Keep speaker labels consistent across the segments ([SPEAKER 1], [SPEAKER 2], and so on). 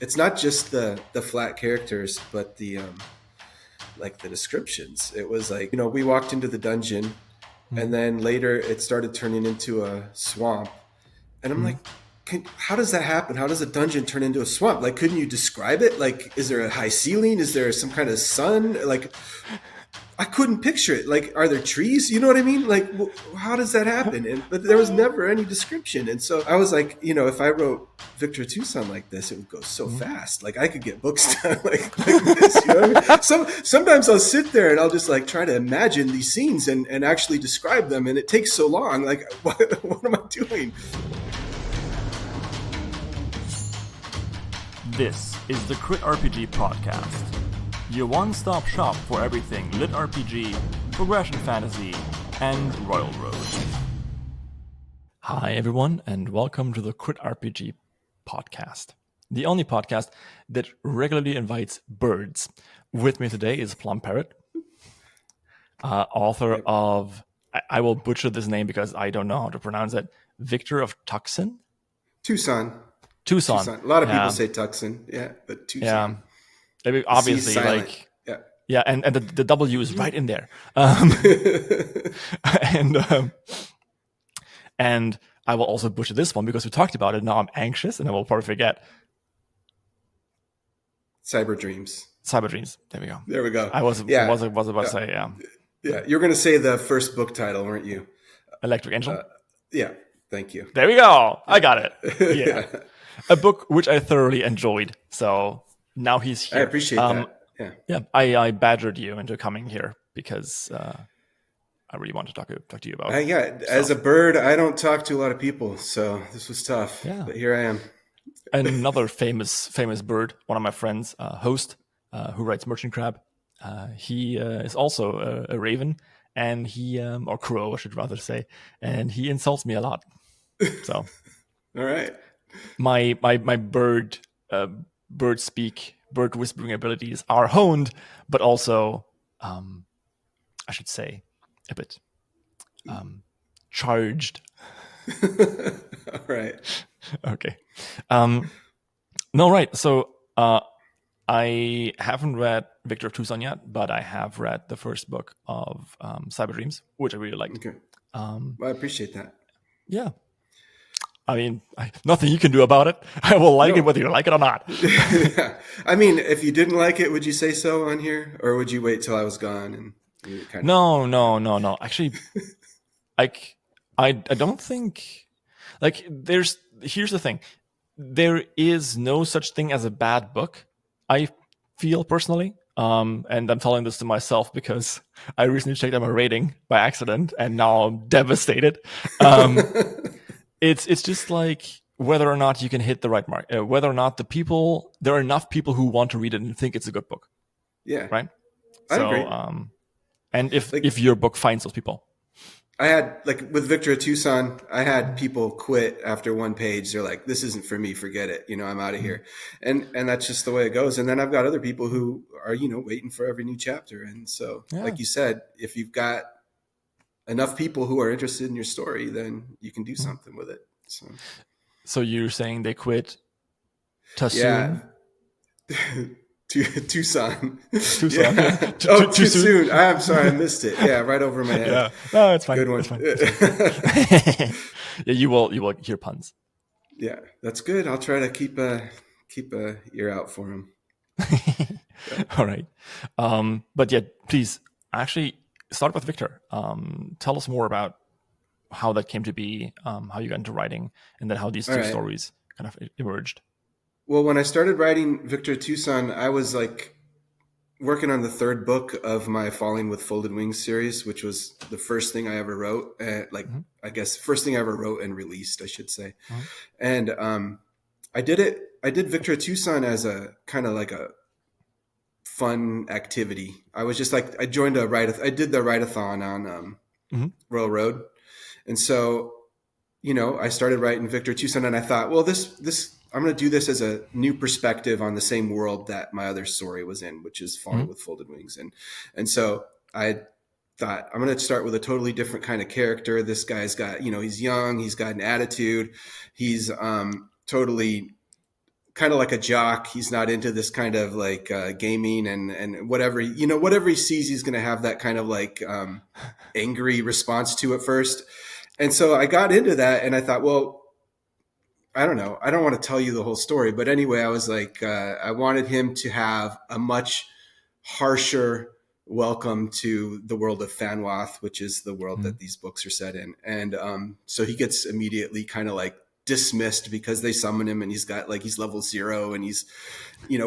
[SPEAKER 1] it's not just the flat characters, but the like the descriptions. It was like, we walked into the dungeon, and then later it started turning into a swamp, and I'm like, how does that happen? How does a dungeon turn into a swamp? Like, couldn't you describe it? Like, is there a high ceiling? Is there some kind of sun? Like, I couldn't picture it. Like, are there trees? You know what I mean? Like, how does that happen? But there was never any description. And so I was like, if I wrote Victor Tucson like this, it would go so fast. Like, I could get books done like this. You know what I mean? Sometimes I'll sit there and I'll just like try to imagine these scenes and actually describe them. And it takes so long. Like, what am I doing?
[SPEAKER 2] This is the critRPG podcast, your one-stop shop for everything lit RPG, progression fantasy, and Royal Road. Hi everyone, and welcome to the critRPG podcast, the only podcast that regularly invites birds. With me today is Plum Parrot, author of, I will butcher this name because I don't know how to pronounce it, Victor of Tucson?
[SPEAKER 1] Tucson.
[SPEAKER 2] Tucson.
[SPEAKER 1] A lot of people say Tucson, but Tucson.
[SPEAKER 2] Yeah, obviously, like and the W is right in there. And I will also butcher this one because we talked about it. Now I'm anxious, and I will probably forget.
[SPEAKER 1] Cyber Dreams.
[SPEAKER 2] There we go. I was about to say
[SPEAKER 1] Yeah, you were going to say the first book title, weren't you?
[SPEAKER 2] Electric Angel.
[SPEAKER 1] Yeah. Thank you.
[SPEAKER 2] There we go. I got it. Yeah. A book which I thoroughly enjoyed. So now he's here.
[SPEAKER 1] I appreciate that.
[SPEAKER 2] Yeah. I badgered you into coming here because I really want to talk to you about it.
[SPEAKER 1] As a bird, I don't talk to a lot of people, so this was tough.
[SPEAKER 2] Yeah.
[SPEAKER 1] But here I am.
[SPEAKER 2] Another famous bird, one of my friends, Host, who writes Merchant Crab. He is also a raven, and he or crow, I should rather say, and he insults me a lot. So,
[SPEAKER 1] all right.
[SPEAKER 2] My bird speak, bird whispering abilities are honed, but also, I should say, a bit charged.
[SPEAKER 1] All right.
[SPEAKER 2] Okay. No, right. So I haven't read Victor of Tucson yet, but I have read the first book of Cyber Dreams, which I really liked.
[SPEAKER 1] Okay. Well, I appreciate that.
[SPEAKER 2] Yeah. I mean, nothing you can do about it. I will like it whether you like it or not.
[SPEAKER 1] Yeah. I mean, if you didn't like it, would you say so on here? Or would you wait till I was gone? And
[SPEAKER 2] No. Actually, I don't think... Here's the thing. There is no such thing as a bad book, I feel personally. And I'm telling this to myself because I recently checked out my rating by accident, and now I'm devastated. It's just like whether or not you can hit the right mark, whether or not there are enough people who want to read it and think it's a good book.
[SPEAKER 1] Yeah.
[SPEAKER 2] Right?
[SPEAKER 1] I agree.
[SPEAKER 2] And if your book finds those people.
[SPEAKER 1] I had, with Victor of Tucson, I had people quit after one page. They're like, this isn't for me, forget it. I'm out of here. And that's just the way it goes. And then I've got other people who are, waiting for every new chapter. And so, like you said, if you've got enough people who are interested in your story, then you can do something with it.
[SPEAKER 2] So you're saying they quit Tucson?
[SPEAKER 1] Yeah. Tucson.
[SPEAKER 2] Yeah.
[SPEAKER 1] Too soon. I'm sorry, I missed it. Yeah, right over my head.
[SPEAKER 2] Yeah. No, it's fine.
[SPEAKER 1] Good one.
[SPEAKER 2] It's fine. Yeah, you will hear puns.
[SPEAKER 1] Yeah, that's good. I'll try to keep a ear out for them.
[SPEAKER 2] All right. But yeah, please actually start with Victor. Tell us more about how that came to be, how you got into writing, and then how these two stories kind of emerged.
[SPEAKER 1] Well, when I started writing Victor Tucson, I was working on the third book of my Falling with Folded Wings series, which was the first thing I ever wrote. I guess first thing I ever wrote and released, I should say. And I did Victor Tucson as a kind of like a fun activity. I was just I joined I did the write-a-thon on Royal Road. And so, I started writing Victor Tucson, and I thought, well, this I'm going to do this as a new perspective on the same world that my other story was in, which is Falling with Folded Wings. And so I thought, I'm going to start with a totally different kind of character. This guy's got, he's young, he's got an attitude. He's totally kind of like a jock. He's not into this kind of like gaming and whatever, whatever he sees, he's going to have that kind of like angry response to at first. And so I got into that and I thought, well, I don't know. I don't want to tell you the whole story, but anyway, I was like, I wanted him to have a much harsher welcome to the world of Fanwath, which is the world that these books are set in. And so he gets immediately kind of like dismissed because they summon him and he's level 0 and he's,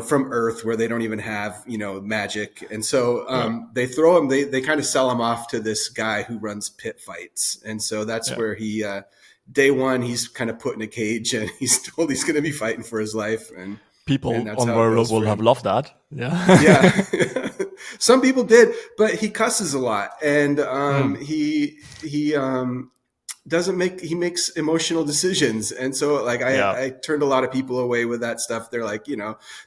[SPEAKER 1] from Earth where they don't even have, magic. And so they throw him, they kind of sell him off to this guy who runs pit fights. And so that's where he, day one, he's kind of put in a cage and he's told he's going to be fighting for his life. And
[SPEAKER 2] people on Murderbot will have loved that. Yeah.
[SPEAKER 1] Yeah. Some people did, but he cusses a lot and he he makes emotional decisions. And so like I turned a lot of people away with that stuff. They're like,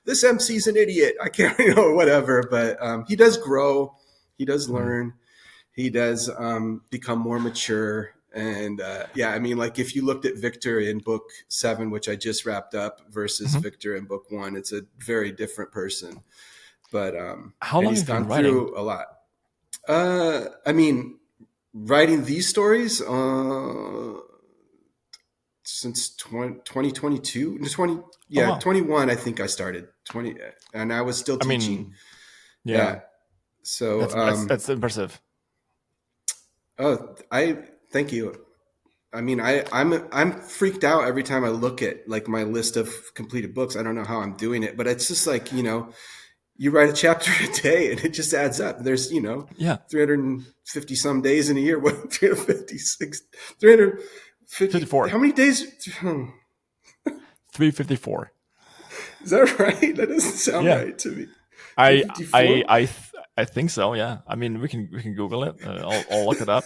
[SPEAKER 1] this MC's an idiot. I can't, whatever. But he does grow. He does learn. He does become more mature. And I mean, like if you looked at Victor in book 7, which I just wrapped up, versus Victor in book 1, it's a very different person. But
[SPEAKER 2] how long
[SPEAKER 1] he's
[SPEAKER 2] have you
[SPEAKER 1] gone
[SPEAKER 2] been
[SPEAKER 1] through a lot. I mean, writing these stories since 2022, 21. I think I started 20, and I was still teaching. So
[SPEAKER 2] that's impressive.
[SPEAKER 1] Oh, thank you. I mean, I'm freaked out every time I look at like my list of completed books. I don't know how I'm doing it, but it's just like, you write a chapter a day and it just adds up. There's, 350 some days in a year. What, 356, 354. How many days?
[SPEAKER 2] 354.
[SPEAKER 1] Is that right? That doesn't sound right to me.
[SPEAKER 2] I think so. Yeah. I mean, we can Google it. I'll look it up.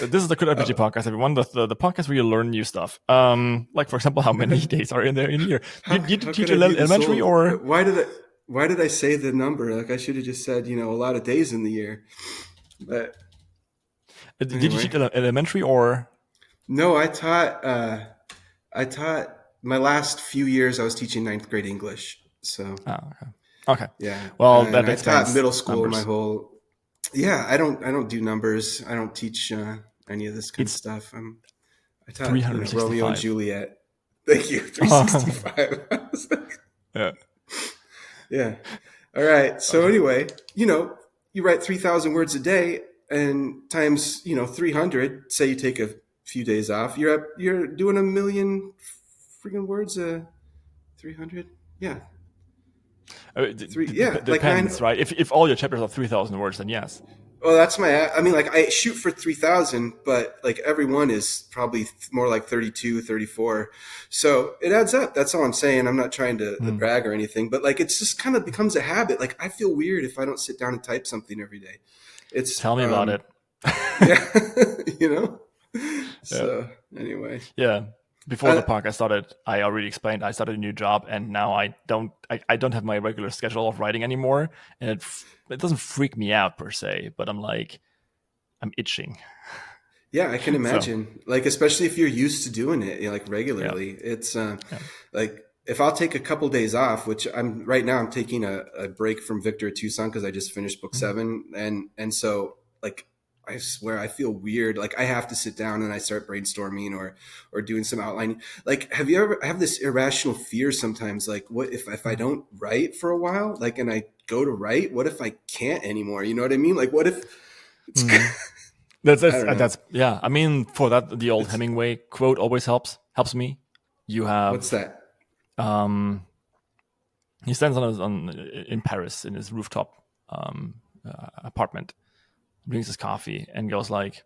[SPEAKER 2] This is the critRPG podcast, everyone. The podcast where you learn new stuff. Like for example, how many days are in there in a year? Did you teach elementary or?
[SPEAKER 1] Why did I say the number? Like I should have just said, a lot of days in the year. But
[SPEAKER 2] anyway. Did you teach elementary or?
[SPEAKER 1] No, I taught my last few years. I was teaching 9th grade English. So.
[SPEAKER 2] Okay.
[SPEAKER 1] Yeah.
[SPEAKER 2] Well,
[SPEAKER 1] that I taught middle school numbers. My whole. Yeah, I don't do numbers. I don't teach any of this kind of stuff. I taught Romeo and Juliet. Thank you. 365.
[SPEAKER 2] Yeah.
[SPEAKER 1] Yeah. All right. So anyway, you write 3,000 words a day and times, 300, say you take a few days off, you're doing 1 million freaking words, 300. Yeah.
[SPEAKER 2] Depends, right? If all your chapters are 3,000 words, then yes.
[SPEAKER 1] Well, that's I shoot for 3,000, but like every one is probably more like 32, 34. So it adds up. That's all I'm saying. I'm not trying to brag or anything, but like, it's just kind of becomes a habit. Like I feel weird if I don't sit down and type something every day.
[SPEAKER 2] Tell me about it.
[SPEAKER 1] Yeah. So anyway.
[SPEAKER 2] Yeah. Before the podcast started, I already explained I started a new job, and now I don't have my regular schedule of writing anymore, and it doesn't freak me out per se, but I'm itching.
[SPEAKER 1] Yeah, I can imagine. Like especially if you're used to doing it, like regularly. Yeah. It's like if I'll take a couple days off, which I'm taking a break from Victor at Tucson because I just finished book 7, and so like. I swear I feel weird. Like I have to sit down and I start brainstorming or doing some outlining. Like, I have this irrational fear sometimes. Like what if I don't write for a while, like, and I go to write, what if I can't anymore? You know what I mean? Like what if it's
[SPEAKER 2] that's yeah. I mean, for that, the old Hemingway quote always helps me. You have,
[SPEAKER 1] what's that?
[SPEAKER 2] He stands in Paris in his rooftop apartment, drinks his coffee and goes like,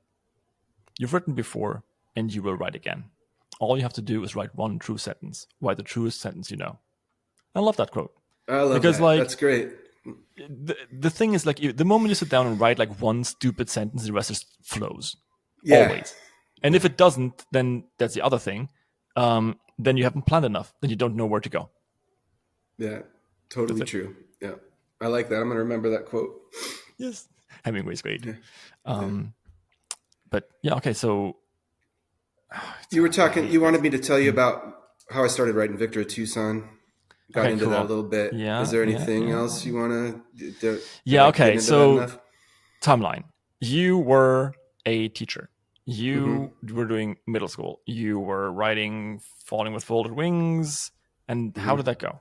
[SPEAKER 2] "You've written before and you will write again. All you have to do is write one true sentence. Write the truest sentence you know." I love that quote.
[SPEAKER 1] I love that. Like, that's great.
[SPEAKER 2] The thing is, like, the moment you sit down and write like one stupid sentence, the rest just flows. Yeah. Always. And if it doesn't, then that's the other thing. Then you haven't planned enough. Then you don't know where to go.
[SPEAKER 1] Yeah, totally true. Yeah, I like that. I'm going to remember that quote.
[SPEAKER 2] Yes. Hemingway's great. Yeah. But yeah, okay. So
[SPEAKER 1] you were talking. You wanted me to tell you about how I started writing Victor at Tucson. got
[SPEAKER 2] Okay,
[SPEAKER 1] into that a
[SPEAKER 2] cool.
[SPEAKER 1] little bit. Is
[SPEAKER 2] Yeah,
[SPEAKER 1] there
[SPEAKER 2] yeah,
[SPEAKER 1] anything
[SPEAKER 2] yeah.
[SPEAKER 1] else you want to? Did
[SPEAKER 2] Yeah,
[SPEAKER 1] I get
[SPEAKER 2] okay.
[SPEAKER 1] into that
[SPEAKER 2] So
[SPEAKER 1] enough?
[SPEAKER 2] timeline. You were a teacher. You
[SPEAKER 1] Hmm.
[SPEAKER 2] were doing middle school. You were writing Falling with Folded Wings. And how did
[SPEAKER 1] Hmm.
[SPEAKER 2] that go?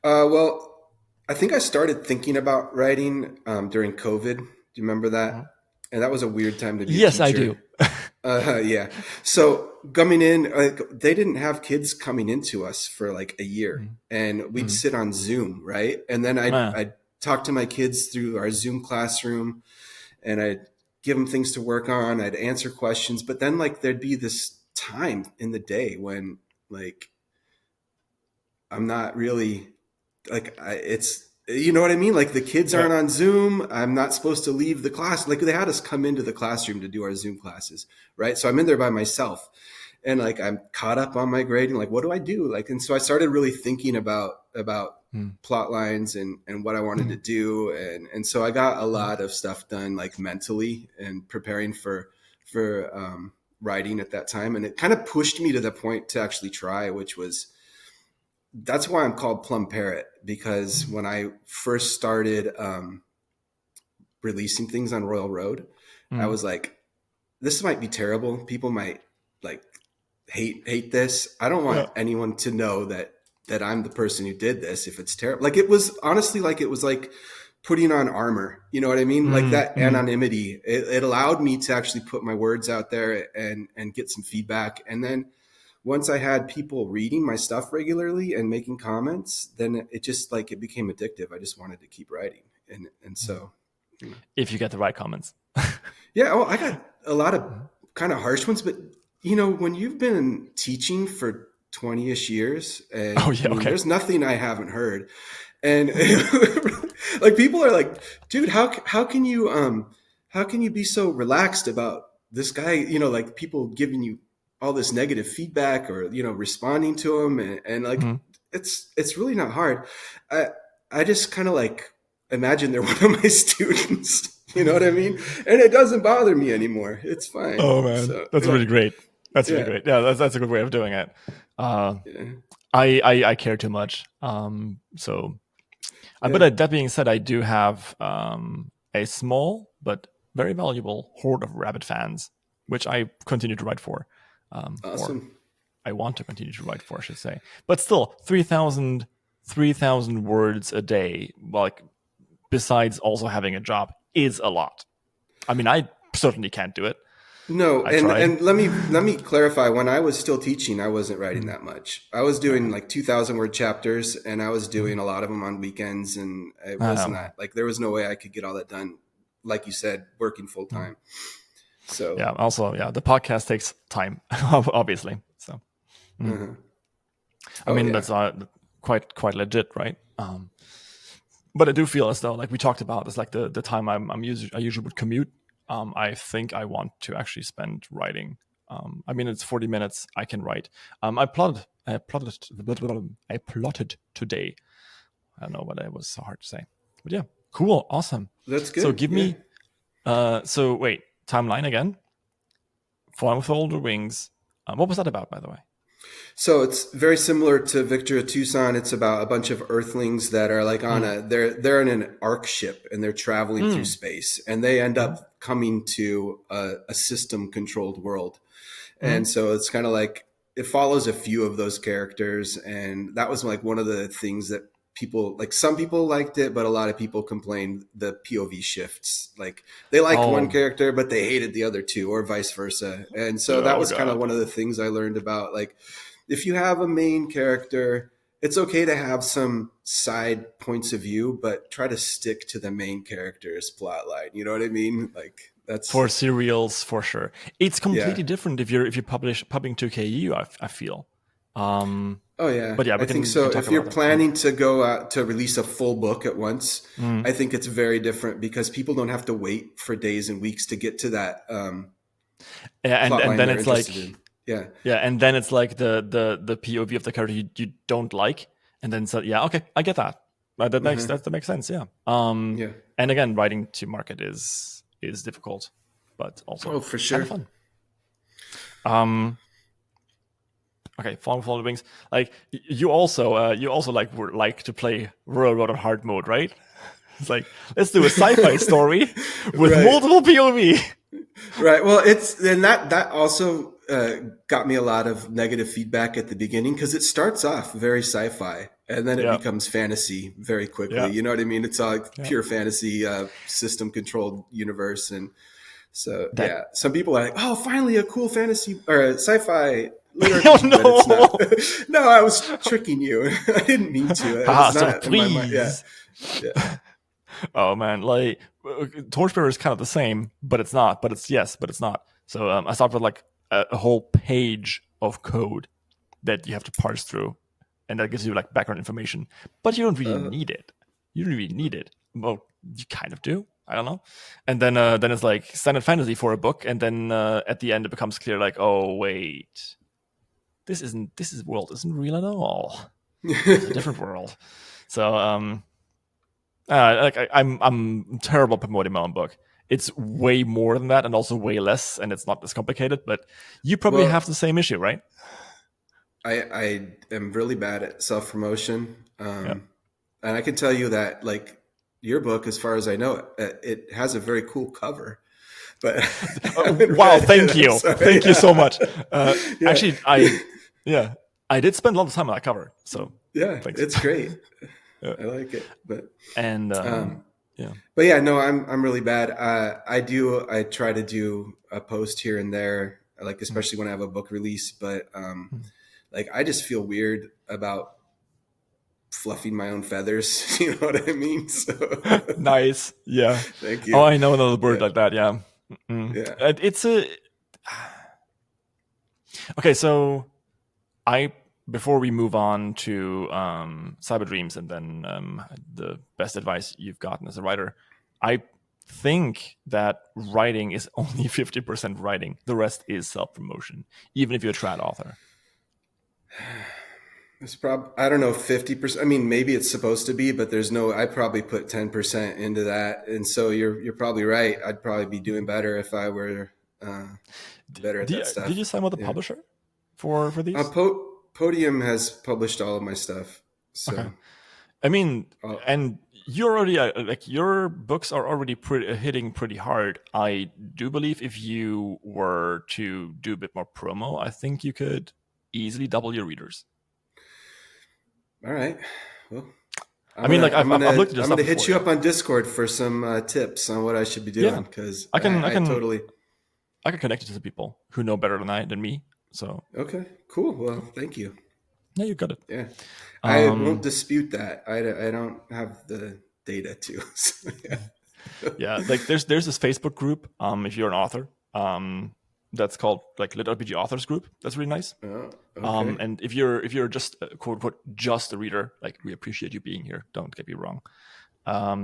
[SPEAKER 1] Well, I think I started thinking about writing during COVID. Do you remember that?
[SPEAKER 2] Mhm.
[SPEAKER 1] And that was a weird time to be a
[SPEAKER 2] Yes, I do.
[SPEAKER 1] teacher. Yeah. So coming in, like, they didn't have kids coming into us for like a year,
[SPEAKER 2] Mhm.
[SPEAKER 1] and we'd
[SPEAKER 2] Mhm.
[SPEAKER 1] sit on Zoom, right? And then
[SPEAKER 2] Ah,
[SPEAKER 1] I'd talk to my kids through our Zoom classroom, and I'd give them things to work on. I'd answer questions, but then like there'd be this time in the day when like I'm not really like it's you know what I mean? Like the kids
[SPEAKER 2] yeah.
[SPEAKER 1] aren't on Zoom. I'm not supposed to leave the class. Like they had us come into the classroom to do our Zoom classes, right? So I'm in there by myself, and like I'm caught up on my grading. Like what do I do? Like and so I started really thinking about
[SPEAKER 2] Mhm.
[SPEAKER 1] plot lines and what I wanted to
[SPEAKER 2] Mhm.
[SPEAKER 1] do, and so I got a
[SPEAKER 2] Mhm.
[SPEAKER 1] lot of stuff done like mentally and preparing for writing at that time, and it kind of pushed me to the point to actually try, which was that's why I'm called Plum Parrot, because when I first started releasing things on Royal Road, I
[SPEAKER 2] Mhm.
[SPEAKER 1] was like, this might be terrible. People might like hate this. I don't want
[SPEAKER 2] Yeah.
[SPEAKER 1] anyone to know that I'm the person who did this if it's terrible. Like it was honestly like it was like putting on armor. You know what I mean? Like
[SPEAKER 2] Mhm.
[SPEAKER 1] that
[SPEAKER 2] Mhm.
[SPEAKER 1] anonymity. It allowed me to actually put my words out there and get some feedback. And then once I had people reading my stuff regularly and making comments, then it just like it became addictive. I just wanted to keep writing, and
[SPEAKER 2] Mhm.
[SPEAKER 1] so you know.
[SPEAKER 2] If you get the right comments.
[SPEAKER 1] Yeah. Oh, I got a lot of
[SPEAKER 2] Mhm.
[SPEAKER 1] kind of harsh ones, but when you've been teaching for 20-ish years,
[SPEAKER 2] Oh,
[SPEAKER 1] and I
[SPEAKER 2] yeah.
[SPEAKER 1] mean,
[SPEAKER 2] Okay.
[SPEAKER 1] there's nothing I haven't heard, and like people are like, dude, how can you be so relaxed about this guy? Like people giving you all this negative feedback or responding to him, and like
[SPEAKER 2] Mhm.
[SPEAKER 1] it's really not hard. I just kind of like imagine they're one of my students. You know what I mean? And it doesn't bother me anymore. It's fine.
[SPEAKER 2] Oh man,
[SPEAKER 1] So
[SPEAKER 2] that's
[SPEAKER 1] yeah,
[SPEAKER 2] really great. That's really
[SPEAKER 1] yeah,
[SPEAKER 2] great. Yeah, that's a good way of doing it. Uh,
[SPEAKER 1] yeah,
[SPEAKER 2] I care too much. So, but
[SPEAKER 1] yeah.
[SPEAKER 2] that being said, I do have a small but very valuable horde of rabbit fans, which I continue to write for, or
[SPEAKER 1] Awesome.
[SPEAKER 2] I want to continue to write for, I should say. But still, 3,000 words a day, like besides also having a job, is a lot. I mean, I certainly can't do it.
[SPEAKER 1] No,
[SPEAKER 2] I
[SPEAKER 1] and
[SPEAKER 2] tried.
[SPEAKER 1] and let me clarify. When I was still teaching, I wasn't writing
[SPEAKER 2] Mm,
[SPEAKER 1] that much. I was doing
[SPEAKER 2] yeah.
[SPEAKER 1] like 2,000 word chapters, and I was
[SPEAKER 2] Mm.
[SPEAKER 1] doing a lot of them on weekends, and it wasn't
[SPEAKER 2] Um,
[SPEAKER 1] that like there was no way I could get all that done, like you said, working full
[SPEAKER 2] mm.
[SPEAKER 1] time. So,
[SPEAKER 2] Yeah. Also, yeah, the podcast takes time, obviously. So, mm.
[SPEAKER 1] uh-huh.
[SPEAKER 2] I
[SPEAKER 1] Oh
[SPEAKER 2] mean,
[SPEAKER 1] yeah.
[SPEAKER 2] that's quite legit, right? But I do feel as though, like we talked about, it's like the time I usually would commute. I think I want to actually spend writing. I mean, it's 40 minutes. I can write. I plotted today. I don't know what it was so hard to say, but yeah, cool, awesome.
[SPEAKER 1] That's
[SPEAKER 2] So
[SPEAKER 1] good.
[SPEAKER 2] give
[SPEAKER 1] Yeah.
[SPEAKER 2] me. So wait, timeline again. Flying with Older Wings. What was that about, by the way?
[SPEAKER 1] So it's very similar to Victor of Tucson. It's about a bunch of Earthlings that are like on
[SPEAKER 2] Mm.
[SPEAKER 1] a they're in an arc ship and they're traveling through
[SPEAKER 2] Mm.
[SPEAKER 1] space, and they end
[SPEAKER 2] Mm.
[SPEAKER 1] up coming to a system controlled world.
[SPEAKER 2] Mm.
[SPEAKER 1] And so it's kind of like it follows a few of those characters, and that was like one of the things that people like. Some people liked it, but a lot of people complained the POV shifts. Like they liked one
[SPEAKER 2] Oh,
[SPEAKER 1] character, but they hated the other two, or vice versa. And so that
[SPEAKER 2] oh
[SPEAKER 1] was kind of
[SPEAKER 2] god.
[SPEAKER 1] one of the things I learned about. Like if you have a main character, it's okay to have some side points of view, but try to stick to the main character's plot line. You know what I mean? Like that's
[SPEAKER 2] For serials, for sure. It's
[SPEAKER 1] yeah.
[SPEAKER 2] completely different if you publishing to KU. I feel. Um,
[SPEAKER 1] Oh yeah,
[SPEAKER 2] but yeah,
[SPEAKER 1] I think
[SPEAKER 2] we
[SPEAKER 1] so.
[SPEAKER 2] can talk
[SPEAKER 1] If you're
[SPEAKER 2] about that. Mm.
[SPEAKER 1] planning to go out to release a full book at once,
[SPEAKER 2] Mm.
[SPEAKER 1] I think it's very different because people don't have to wait for days and weeks to get to that
[SPEAKER 2] Yeah,
[SPEAKER 1] plot
[SPEAKER 2] and
[SPEAKER 1] line
[SPEAKER 2] then
[SPEAKER 1] they're
[SPEAKER 2] it's
[SPEAKER 1] interested
[SPEAKER 2] like
[SPEAKER 1] in. Yeah.
[SPEAKER 2] yeah, and then it's like the POV of the character you don't like, and then so yeah, okay, I get that.
[SPEAKER 1] Uh-huh.
[SPEAKER 2] That makes sense. Yeah.
[SPEAKER 1] Yeah.
[SPEAKER 2] And again, writing to market is difficult, but
[SPEAKER 1] Oh,
[SPEAKER 2] also
[SPEAKER 1] for
[SPEAKER 2] kind
[SPEAKER 1] sure.
[SPEAKER 2] of fun. Um, okay, Fallen with Wings. Like you also like to play Railroad on hard mode, right? It's like, let's do a sci-fi story with
[SPEAKER 1] Right.
[SPEAKER 2] multiple POV.
[SPEAKER 1] Right. Well, that also got me a lot of negative feedback at the beginning because it starts off very sci-fi and then it
[SPEAKER 2] Yeah,
[SPEAKER 1] becomes fantasy very quickly.
[SPEAKER 2] yeah,
[SPEAKER 1] You know what I mean? It's all like
[SPEAKER 2] yeah.
[SPEAKER 1] pure fantasy, system controlled universe, and so
[SPEAKER 2] That
[SPEAKER 1] yeah. Some people are like, "Oh, finally a cool fantasy or a sci-fi lit
[SPEAKER 2] oh
[SPEAKER 1] RPG," but it's
[SPEAKER 2] no!
[SPEAKER 1] not. No, I was tricking you. I didn't mean to. It
[SPEAKER 2] Haha,
[SPEAKER 1] was
[SPEAKER 2] so
[SPEAKER 1] not in my mind. Yeah.
[SPEAKER 2] please.
[SPEAKER 1] Yeah.
[SPEAKER 2] Oh man, like Torchbearer is kind of the same, but it's not. But it's yes, but it's not. So I started with like a whole page of code that you have to parse through, and that gives you like background information. But you don't really
[SPEAKER 1] Uh,
[SPEAKER 2] need it. You don't really need it. Well, you kind of do. I don't know. And then it's like standard fantasy for a book, and then at the end it becomes clear like, oh wait, this world isn't real at all. It's a different world. So I'm terrible at promoting my own book. It's way more than that, and also way less, and it's not as complicated. But you probably
[SPEAKER 1] well,
[SPEAKER 2] have the same issue, right?
[SPEAKER 1] I am really bad at self promotion,
[SPEAKER 2] Yeah.
[SPEAKER 1] and I can tell you that like your book, as far as I know, it has a very cool cover. But I haven't
[SPEAKER 2] Wow!
[SPEAKER 1] read it.
[SPEAKER 2] Thank
[SPEAKER 1] I'm
[SPEAKER 2] you,
[SPEAKER 1] sorry.
[SPEAKER 2] thank you so much.
[SPEAKER 1] Yeah.
[SPEAKER 2] Actually, I did spend a lot of time on that cover, so
[SPEAKER 1] Yeah,
[SPEAKER 2] thanks.
[SPEAKER 1] it's great.
[SPEAKER 2] Yeah.
[SPEAKER 1] I like it, but
[SPEAKER 2] And yeah,
[SPEAKER 1] but yeah, no, I'm really bad. I try to do a post here and there, like especially when I have a book release, but like I just feel weird about fluffing my own feathers. You know what I mean? So
[SPEAKER 2] nice. Yeah.
[SPEAKER 1] thank
[SPEAKER 2] Oh,
[SPEAKER 1] you.
[SPEAKER 2] I know another bird
[SPEAKER 1] Yeah,
[SPEAKER 2] like that. Yeah.
[SPEAKER 1] yeah.
[SPEAKER 2] It's a okay. So I before we move on to Cyber Dreams and then the best advice you've gotten as a writer, I think that writing is only 50% writing. The rest is self promotion, even if you're a trad author.
[SPEAKER 1] It's I don't know, 50%. I mean, maybe it's supposed to be, but there's no, I probably put 10% into that. And so you're probably right. I'd probably be doing better if I were better at that
[SPEAKER 2] Did
[SPEAKER 1] stuff.
[SPEAKER 2] you sign with a
[SPEAKER 1] Yeah.
[SPEAKER 2] publisher for these?
[SPEAKER 1] Podium has published all of my stuff. So,
[SPEAKER 2] Okay. I mean,
[SPEAKER 1] uh,
[SPEAKER 2] and you're already like your books are already hitting pretty hard. I do believe if you were to do a bit more promo, I think you could easily double your readers.
[SPEAKER 1] all right. Well,
[SPEAKER 2] I mean, like I've looked at this
[SPEAKER 1] I'm
[SPEAKER 2] stuff
[SPEAKER 1] gonna hit
[SPEAKER 2] before,
[SPEAKER 1] you
[SPEAKER 2] yeah.
[SPEAKER 1] up on Discord for some tips on what I should be
[SPEAKER 2] Yeah,
[SPEAKER 1] doing because
[SPEAKER 2] I can
[SPEAKER 1] totally.
[SPEAKER 2] connect you to some people who know better than me. So
[SPEAKER 1] Okay, cool. Well, thank you.
[SPEAKER 2] yeah, you got it.
[SPEAKER 1] Yeah, I won't dispute that. I don't have the data to. So, yeah.
[SPEAKER 2] Yeah, like there's this Facebook group. If you're an author, that's called like critRPG Authors Group. That's really nice.
[SPEAKER 1] Oh, okay.
[SPEAKER 2] And if you're just quote unquote just a reader, like we appreciate you being here. Don't get me wrong.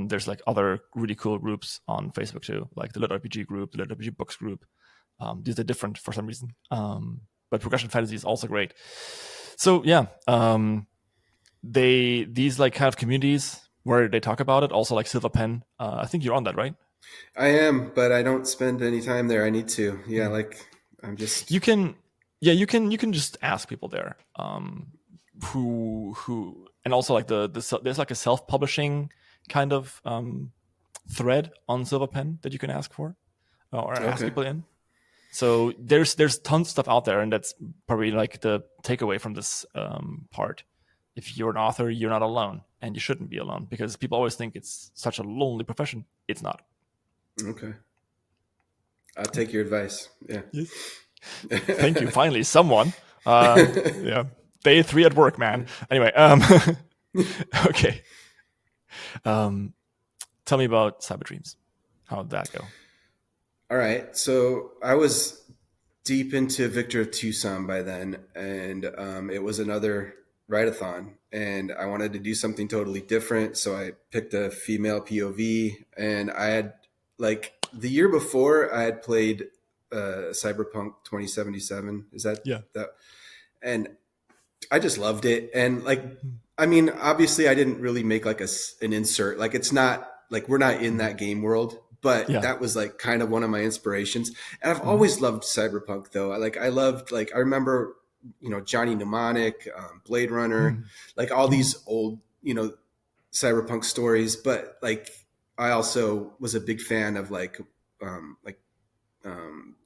[SPEAKER 2] There's like other really cool groups on Facebook too, like the critRPG group, the critRPG Books group. These are different for some reason, but progression fantasy is also great. So yeah, these like kind of communities where they talk about it. Also like Silver Pen. I think you're on that, right?
[SPEAKER 1] I am, but I don't spend any time there. I need to. Yeah, like I'm just.
[SPEAKER 2] You can just ask people there who and also like there's like a self-publishing kind of thread on Silver Pen that you can ask for or ask people in. So there's tons of stuff out there, and that's probably like the takeaway from this part. If you're an author, you're not alone, and you shouldn't be alone because people always think it's such a lonely profession. It's not.
[SPEAKER 1] Okay. I'll take your advice. Yeah.
[SPEAKER 2] Yes. Thank you. Finally, someone. Yeah. Day 3 at work, man. Anyway, okay. Tell me about Cyber Dreams. How'd that go?
[SPEAKER 1] All right. So I was deep into Victor of Tucson by then, and it was another write-a-thon, and I wanted to do something totally different. So I picked a female POV, and I had like the year before I had played Cyberpunk 2077. Is that that? And I just loved it, and like I mean, obviously, I didn't really make like an insert. Like it's not like we're not in that game world. But that was like kind of one of my inspirations. And I've always loved Cyberpunk though. I remember Johnny Mnemonic, Blade Runner,
[SPEAKER 2] Mm.
[SPEAKER 1] like all
[SPEAKER 2] Oh.
[SPEAKER 1] these old, cyberpunk stories. But like, I also was a big fan of like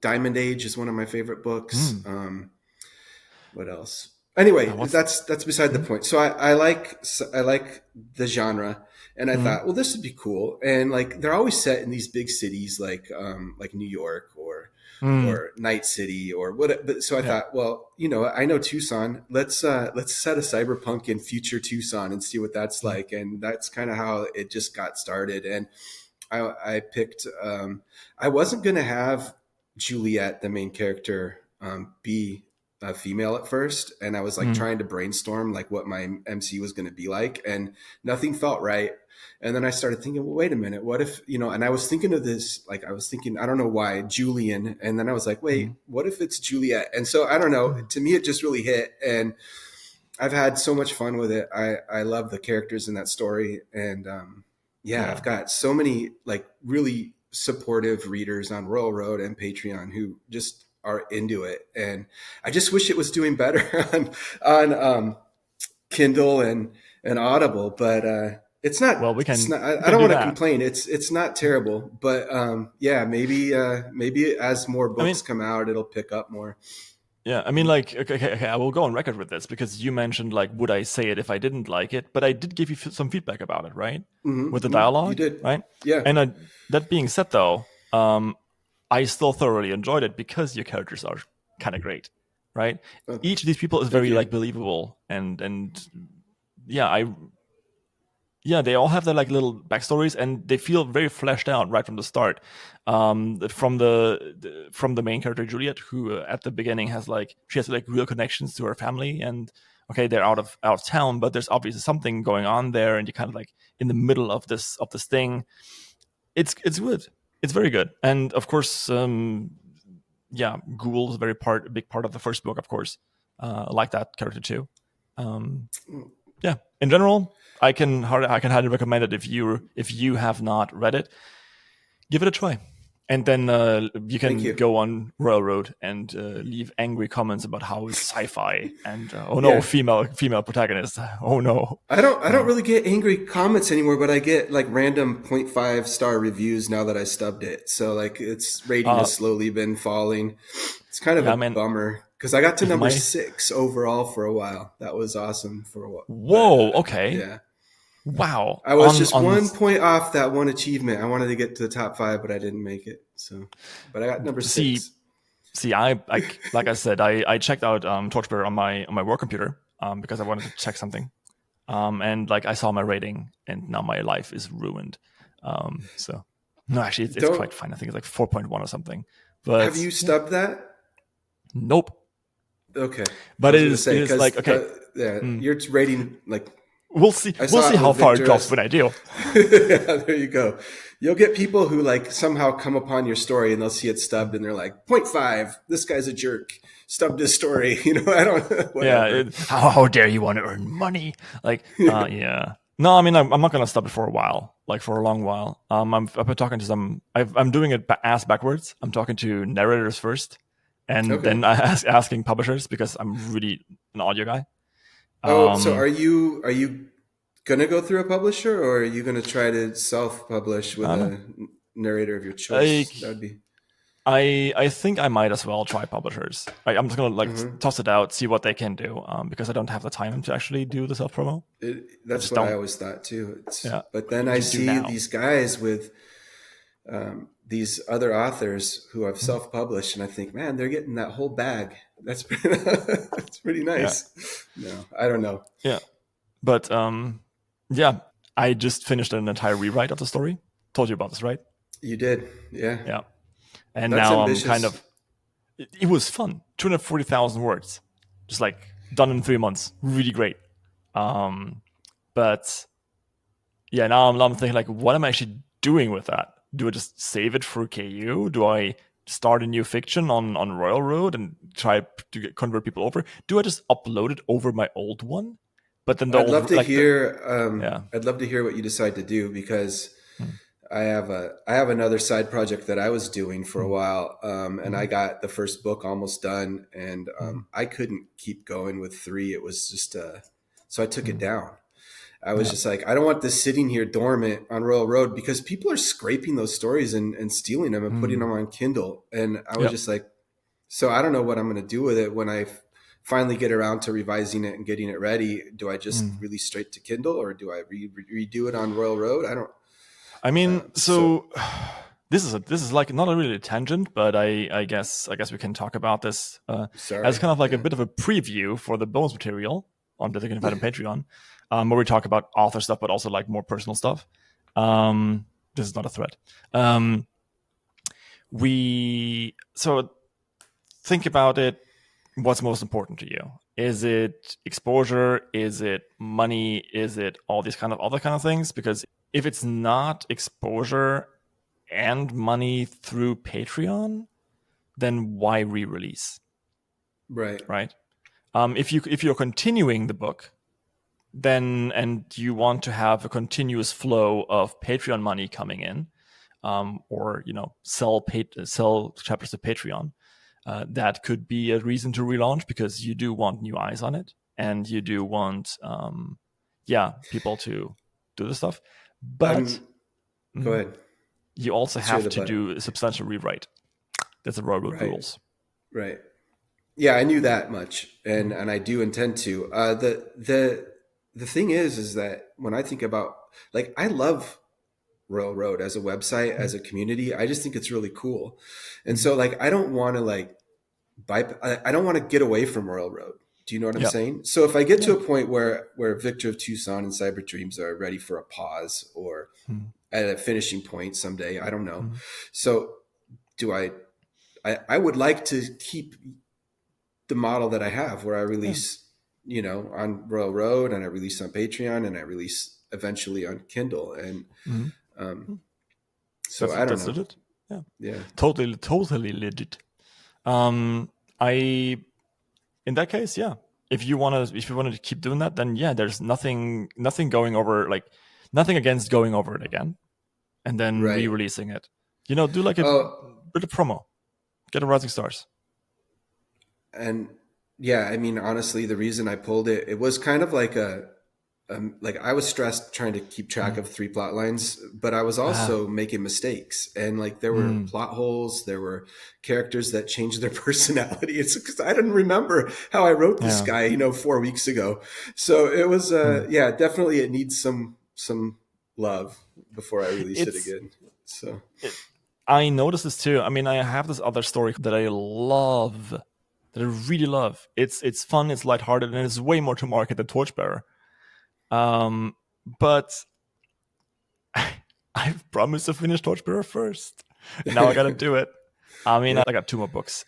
[SPEAKER 1] Diamond Age is one of my favorite books.
[SPEAKER 2] Mm.
[SPEAKER 1] What else? Anyway,
[SPEAKER 2] What's
[SPEAKER 1] that's beside the
[SPEAKER 2] mm.
[SPEAKER 1] point. So I like the genre, and I
[SPEAKER 2] Mm.
[SPEAKER 1] thought, well, this would be cool. And like, they're always set in these big cities, like New York
[SPEAKER 2] Mm.
[SPEAKER 1] or Night City or what. But so I
[SPEAKER 2] Yeah.
[SPEAKER 1] thought, well, I know Tucson. Let's set a cyberpunk in future Tucson and see what that's
[SPEAKER 2] Mm.
[SPEAKER 1] like. And that's kind of how it just got started. And I picked. I wasn't going to have Juliet, the main character, be a female at first, and I was like
[SPEAKER 2] Mm.
[SPEAKER 1] trying to brainstorm like what my MC was going to be like, and nothing felt right. And then I started thinking, well, wait a minute, what if And I was thinking of this, like I was thinking, I don't know why, Julian, and then I was like, wait,
[SPEAKER 2] Mm.
[SPEAKER 1] what if it's Juliet? And so I don't know.
[SPEAKER 2] Mm.
[SPEAKER 1] To me, it just really hit, and I've had so much fun with it. I love the characters in that story, and yeah,
[SPEAKER 2] Yeah.
[SPEAKER 1] I've got so many like really supportive readers on Royal Road and Patreon who just are into it, and I just wish it was doing better on Kindle and Audible, but it's not.
[SPEAKER 2] Well, we
[SPEAKER 1] It's
[SPEAKER 2] can
[SPEAKER 1] not.
[SPEAKER 2] we
[SPEAKER 1] I
[SPEAKER 2] can
[SPEAKER 1] don't
[SPEAKER 2] do
[SPEAKER 1] want to
[SPEAKER 2] that.
[SPEAKER 1] complain. It's not terrible, but yeah, maybe as more
[SPEAKER 2] I mean,
[SPEAKER 1] books come out, it'll pick up more.
[SPEAKER 2] yeah. I mean, like, okay, I will go on record with this because you mentioned like, would I say it if I didn't like it? But I did give you some feedback about it, right? With the
[SPEAKER 1] You
[SPEAKER 2] dialogue,
[SPEAKER 1] did,
[SPEAKER 2] right?
[SPEAKER 1] yeah.
[SPEAKER 2] And that being said, though, I still thoroughly enjoyed it because your characters are kind of great, right?
[SPEAKER 1] Oh,
[SPEAKER 2] Each of these people is
[SPEAKER 1] thank
[SPEAKER 2] very like
[SPEAKER 1] you.
[SPEAKER 2] believable, and yeah, they all have their like little backstories, and they feel very fleshed out right from the start. From the main character Juliet, who at the beginning she has like real connections to her family, and okay, they're out of town, but there's obviously something going on there, and you're kind of like in the middle of this thing. It's good. It's very good, and of course, yeah, Ghoul is a big part of the first book, of course. I like that character too. Um, yeah, in general, I can highly recommend it if you have not read it, give it a try, and then you
[SPEAKER 1] Thank
[SPEAKER 2] can
[SPEAKER 1] you.
[SPEAKER 2] go on Royal Road and leave angry comments about how it's sci-fi and oh no,
[SPEAKER 1] Yeah.
[SPEAKER 2] female protagonist, oh no.
[SPEAKER 1] I don't really get angry comments anymore, but I get like random 0.5 star reviews now that I stubbed it. So like its rating
[SPEAKER 2] Uh,
[SPEAKER 1] has slowly been falling. It's kind of
[SPEAKER 2] yeah,
[SPEAKER 1] a
[SPEAKER 2] I mean,
[SPEAKER 1] bummer because I got to
[SPEAKER 2] if
[SPEAKER 1] number
[SPEAKER 2] my
[SPEAKER 1] 6 overall for a while. That was awesome for a while. But
[SPEAKER 2] whoa, okay,
[SPEAKER 1] yeah,
[SPEAKER 2] wow,
[SPEAKER 1] I was just 1 point off that one achievement. I wanted to get to the top 5, but I didn't make it. So, but I got number
[SPEAKER 2] see
[SPEAKER 1] 6.
[SPEAKER 2] See, I like I said, I checked out Torchbearer on my work computer because I wanted to check something, and like I saw my rating, and now my life is ruined. So no, actually, it's
[SPEAKER 1] Don't
[SPEAKER 2] quite fine. I think it's like 4.1 or something.
[SPEAKER 1] Have
[SPEAKER 2] But
[SPEAKER 1] you
[SPEAKER 2] yeah,
[SPEAKER 1] stubbed that?
[SPEAKER 2] nope.
[SPEAKER 1] Okay, I
[SPEAKER 2] But
[SPEAKER 1] was
[SPEAKER 2] it
[SPEAKER 1] gonna
[SPEAKER 2] is it
[SPEAKER 1] say
[SPEAKER 2] is like
[SPEAKER 1] because
[SPEAKER 2] okay.
[SPEAKER 1] yeah,
[SPEAKER 2] mm,
[SPEAKER 1] your rating like
[SPEAKER 2] we'll see.
[SPEAKER 1] I
[SPEAKER 2] We'll
[SPEAKER 1] saw
[SPEAKER 2] see
[SPEAKER 1] it
[SPEAKER 2] how
[SPEAKER 1] with
[SPEAKER 2] far it
[SPEAKER 1] Victor.
[SPEAKER 2] drops when I do.
[SPEAKER 1] Yeah, there you go. You'll get people who like somehow come upon your story and they'll see it stubbed and they're like, 0.5, this guy's a jerk. Stubbed his story. I don't,
[SPEAKER 2] Yeah.
[SPEAKER 1] whatever.
[SPEAKER 2] How dare you want to earn money? Like, yeah. No, I mean, I'm not gonna stop it for a while, like for a long while. I've been talking to I'm doing it ass backwards. I'm talking to narrators first, and
[SPEAKER 1] Okay.
[SPEAKER 2] then asking publishers because I'm really an audio guy.
[SPEAKER 1] Oh, so
[SPEAKER 2] Um,
[SPEAKER 1] are you gonna go through a publisher or are you gonna try to self-publish with
[SPEAKER 2] I don't know.
[SPEAKER 1] a narrator of your
[SPEAKER 2] Like,
[SPEAKER 1] choice? That would be.
[SPEAKER 2] I think I might as well try publishers. I'm just gonna like
[SPEAKER 1] Mhm.
[SPEAKER 2] toss it out, see what they can do. Because I don't have the time to actually do the self promo. I
[SPEAKER 1] That's
[SPEAKER 2] just
[SPEAKER 1] what I
[SPEAKER 2] don't.
[SPEAKER 1] always thought too.
[SPEAKER 2] Yeah,
[SPEAKER 1] But then I
[SPEAKER 2] you do
[SPEAKER 1] see
[SPEAKER 2] now.
[SPEAKER 1] these guys with these other authors who have
[SPEAKER 2] Mhm.
[SPEAKER 1] self-published, and I think, man, they're getting that whole bag. That's that's pretty
[SPEAKER 2] Yeah,
[SPEAKER 1] nice. No, I don't know.
[SPEAKER 2] yeah. But yeah, I just finished an entire rewrite of the story. Told you about this, right?
[SPEAKER 1] You did, yeah.
[SPEAKER 2] Yeah. And
[SPEAKER 1] That's
[SPEAKER 2] now I'm kind
[SPEAKER 1] ambitious.
[SPEAKER 2] of. It was fun. 240,000 words, just like done in 3 months. Really great. Um, but yeah, now I'm thinking like, what am I actually doing with that? Do I just save it for KU? Do I start a new fiction on Royal Road and try to convert people over? Do I just upload it over my old one? But then the
[SPEAKER 1] I'd love
[SPEAKER 2] old
[SPEAKER 1] to
[SPEAKER 2] like the
[SPEAKER 1] hear.
[SPEAKER 2] yeah.
[SPEAKER 1] I'd love to hear what you decide to do because
[SPEAKER 2] Hmm.
[SPEAKER 1] I have another side project that I was doing for a
[SPEAKER 2] Mm,
[SPEAKER 1] while, and I
[SPEAKER 2] mm,
[SPEAKER 1] got the first book almost done, and
[SPEAKER 2] mm,
[SPEAKER 1] I couldn't keep going with three. It was just so I took it
[SPEAKER 2] mm.
[SPEAKER 1] down. I was
[SPEAKER 2] Yeah.
[SPEAKER 1] just like, I don't want this sitting here dormant on Royal Road because people are scraping those stories and stealing them and putting
[SPEAKER 2] Mm.
[SPEAKER 1] them on Kindle, and I was
[SPEAKER 2] Yep.
[SPEAKER 1] just like, so I don't know what I'm going to do with it when I finally get around to revising it and getting it ready. Do I just
[SPEAKER 2] Mm.
[SPEAKER 1] release straight to Kindle or do I redo it on Royal Road? I don't.
[SPEAKER 2] I mean,
[SPEAKER 1] So
[SPEAKER 2] so this is like not a really tangent, but I guess we can talk about this as
[SPEAKER 1] sorry.
[SPEAKER 2] kind of like a
[SPEAKER 1] Yeah.
[SPEAKER 2] bit of a preview for the bonus material on the Fight on Patreon, where we talk about author stuff, but also like more personal stuff. This is not a threat. Um, we so think about it. What's most important to you? Is it exposure? Is it money? Is it all these kind of other kind of things? Because if it's not exposure and money through Patreon, then why re-release,
[SPEAKER 1] Right.
[SPEAKER 2] right? If you're continuing the book, then and you want to have a continuous flow of Patreon money coming in, or sell chapters to Patreon, that could be a reason to relaunch because you do want new eyes on it and you do want people to do the stuff, but
[SPEAKER 1] I'm go
[SPEAKER 2] mm,
[SPEAKER 1] ahead.
[SPEAKER 2] you also
[SPEAKER 1] Let's hear
[SPEAKER 2] have
[SPEAKER 1] the
[SPEAKER 2] to
[SPEAKER 1] butt.
[SPEAKER 2] do a substantial rewrite. That's the railroad
[SPEAKER 1] Right.
[SPEAKER 2] rules.
[SPEAKER 1] Right. Yeah, I knew that much, and
[SPEAKER 2] Mm,
[SPEAKER 1] and I do intend to. The thing is that when I think about like I love Royal Road as a website,
[SPEAKER 2] mm,
[SPEAKER 1] as a community, I just think it's really cool, and
[SPEAKER 2] mm.
[SPEAKER 1] so like I don't want to like I don't want to get away from Royal Road. Do you know what I'm
[SPEAKER 2] Yeah,
[SPEAKER 1] saying? So if I get to
[SPEAKER 2] yeah.
[SPEAKER 1] a point where Victor of Tucson and Cyber Dreams are ready for a pause or
[SPEAKER 2] Mm,
[SPEAKER 1] at a finishing point someday, I don't know.
[SPEAKER 2] mm,
[SPEAKER 1] So do I would like to keep the model that I have where I
[SPEAKER 2] yeah.
[SPEAKER 1] release, on Royal Road and I release on Patreon and I release eventually on Kindle. And
[SPEAKER 2] Mm,
[SPEAKER 1] um,
[SPEAKER 2] mm.
[SPEAKER 1] so I don't
[SPEAKER 2] That's
[SPEAKER 1] know.
[SPEAKER 2] legit. Yeah,
[SPEAKER 1] Yeah.
[SPEAKER 2] totally legit. I In that case, yeah. If you wanna keep doing that, then yeah, there's nothing going over like nothing against going over it again and then
[SPEAKER 1] Right.
[SPEAKER 2] re-releasing it. Do like a
[SPEAKER 1] Oh,
[SPEAKER 2] bit of promo, get a Rising Stars.
[SPEAKER 1] and yeah, I mean, honestly, the reason I pulled it, it was kind of like like I was stressed trying to keep track
[SPEAKER 2] Mm.
[SPEAKER 1] of three plot lines, but I was
[SPEAKER 2] Ah,
[SPEAKER 1] also making mistakes, and like there were
[SPEAKER 2] mm,
[SPEAKER 1] plot holes, there were characters that changed their personality. It's because I didn't remember how I wrote this
[SPEAKER 2] yeah.
[SPEAKER 1] guy, 4 weeks ago. So it was,
[SPEAKER 2] Mm.
[SPEAKER 1] yeah, definitely it needs some love before I release it
[SPEAKER 2] It's
[SPEAKER 1] again. So
[SPEAKER 2] it, I noticed this too. I mean, I have this other story that I love, that I really love. It's fun, it's lighthearted, and it's way more to market than Torchbearer. Um, but I've promised to finish Torchbearer first. Now I gotta do it. I mean,
[SPEAKER 1] yeah,
[SPEAKER 2] I got two more books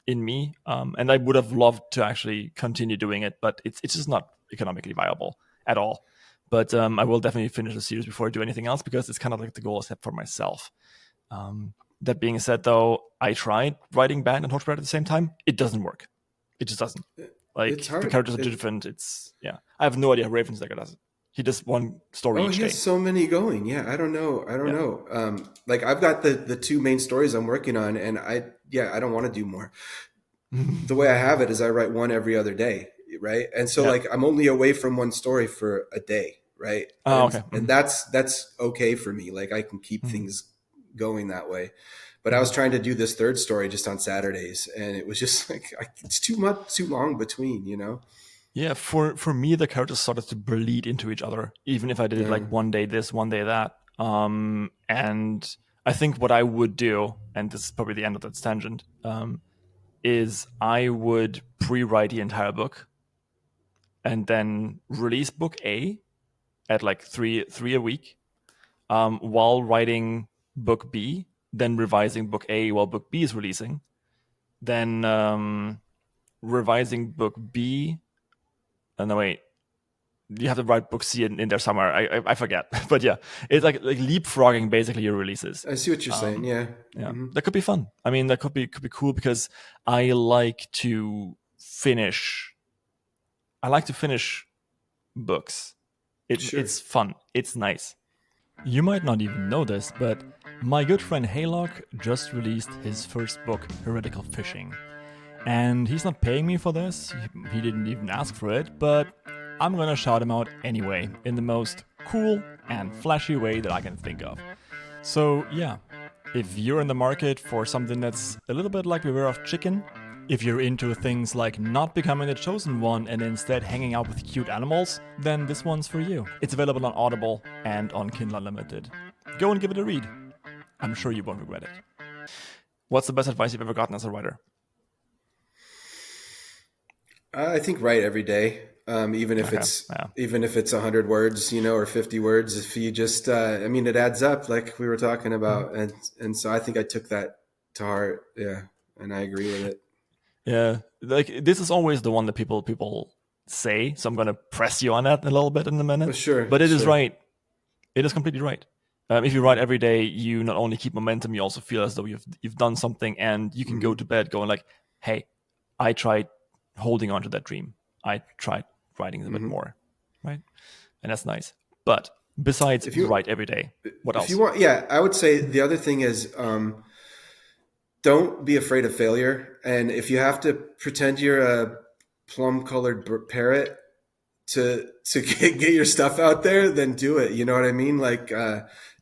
[SPEAKER 2] in me, and I would have loved to actually continue doing it, but it's just not economically viable at all. But I will definitely finish the series before I do anything else because it's kind of like the goal I set for myself. That being said, though, I tried writing Band and Torchbearer at the same time. It doesn't work. It just doesn't.
[SPEAKER 1] it's
[SPEAKER 2] Like the
[SPEAKER 1] hard.
[SPEAKER 2] characters are different. It's yeah. I have no idea how Ravensdecker does it. He does one story
[SPEAKER 1] Oh,
[SPEAKER 2] each
[SPEAKER 1] he has
[SPEAKER 2] day.
[SPEAKER 1] so many going. Yeah, I don't know. I don't
[SPEAKER 2] Yeah.
[SPEAKER 1] know. Like I've got the two main stories I'm working on, and I don't want to do more. The way I have it is I write one every other day, right? And so
[SPEAKER 2] Yeah.
[SPEAKER 1] like I'm only away from one story for a day, right?
[SPEAKER 2] Oh,
[SPEAKER 1] And
[SPEAKER 2] okay.
[SPEAKER 1] and that's okay for me. Like I can keep
[SPEAKER 2] Mm-hmm.
[SPEAKER 1] things going that way. But I was
[SPEAKER 2] Mm-hmm.
[SPEAKER 1] trying to do this third story just on Saturdays, and it was just like it's too much, too long between.
[SPEAKER 2] Yeah, for me, the characters started to bleed into each other, even if I did it like
[SPEAKER 1] Yeah,
[SPEAKER 2] one day this, one day that. And I think what I would do, and this is probably the end of that tangent, is I would pre-write the entire book and then release book A at like three a week, while writing book B, then revising book A while book B is releasing, then revising book B. No, wait, you have to write book C in there somewhere. I forget, but yeah, it's like leapfrogging basically your releases.
[SPEAKER 1] I see what you're saying.
[SPEAKER 2] Um,
[SPEAKER 1] Yeah.
[SPEAKER 2] yeah,
[SPEAKER 1] Hmm.
[SPEAKER 2] that could be fun. I mean, that could be cool because I like to finish. I like to finish books.
[SPEAKER 1] Sure.
[SPEAKER 2] It's fun. It's nice. You might not even know this, but my good friend Haylock just released his first book, Heretical Fishing. And he's not paying me for this, he didn't even ask for it, but I'm gonna shout him out anyway, in the most cool and flashy way that I can think of. So, yeah, if you're in the market for something that's a little bit like Beware of Chicken, if you're into things like not becoming the chosen one and instead hanging out with cute animals, then this one's for you. It's available on Audible and on Kindle Unlimited. Go and give it a read. I'm sure you won't regret it. What's the best advice you've ever gotten as a writer?
[SPEAKER 1] I think write every day, even if it's 100 words, or 50 words. If you just, it adds up, like we were talking about, and so I think I took that to heart. Yeah, and I agree with it.
[SPEAKER 2] Yeah, like this is always the one that people say. So I'm gonna press you on that a little bit in a minute.
[SPEAKER 1] Sure,
[SPEAKER 2] but it is right. It is completely right. If you write every day, you not only keep momentum, you also feel as though you've done something, and you can go to bed going like, "Hey, I tried holding on to that dream. I tried writing a bit more, right?" And that's nice. But besides write every day, what else?
[SPEAKER 1] If you want, I would say the other thing is don't be afraid of failure. And if you have to pretend you're a plum-colored parrot to get your stuff out there, then do it. You know what I mean? Like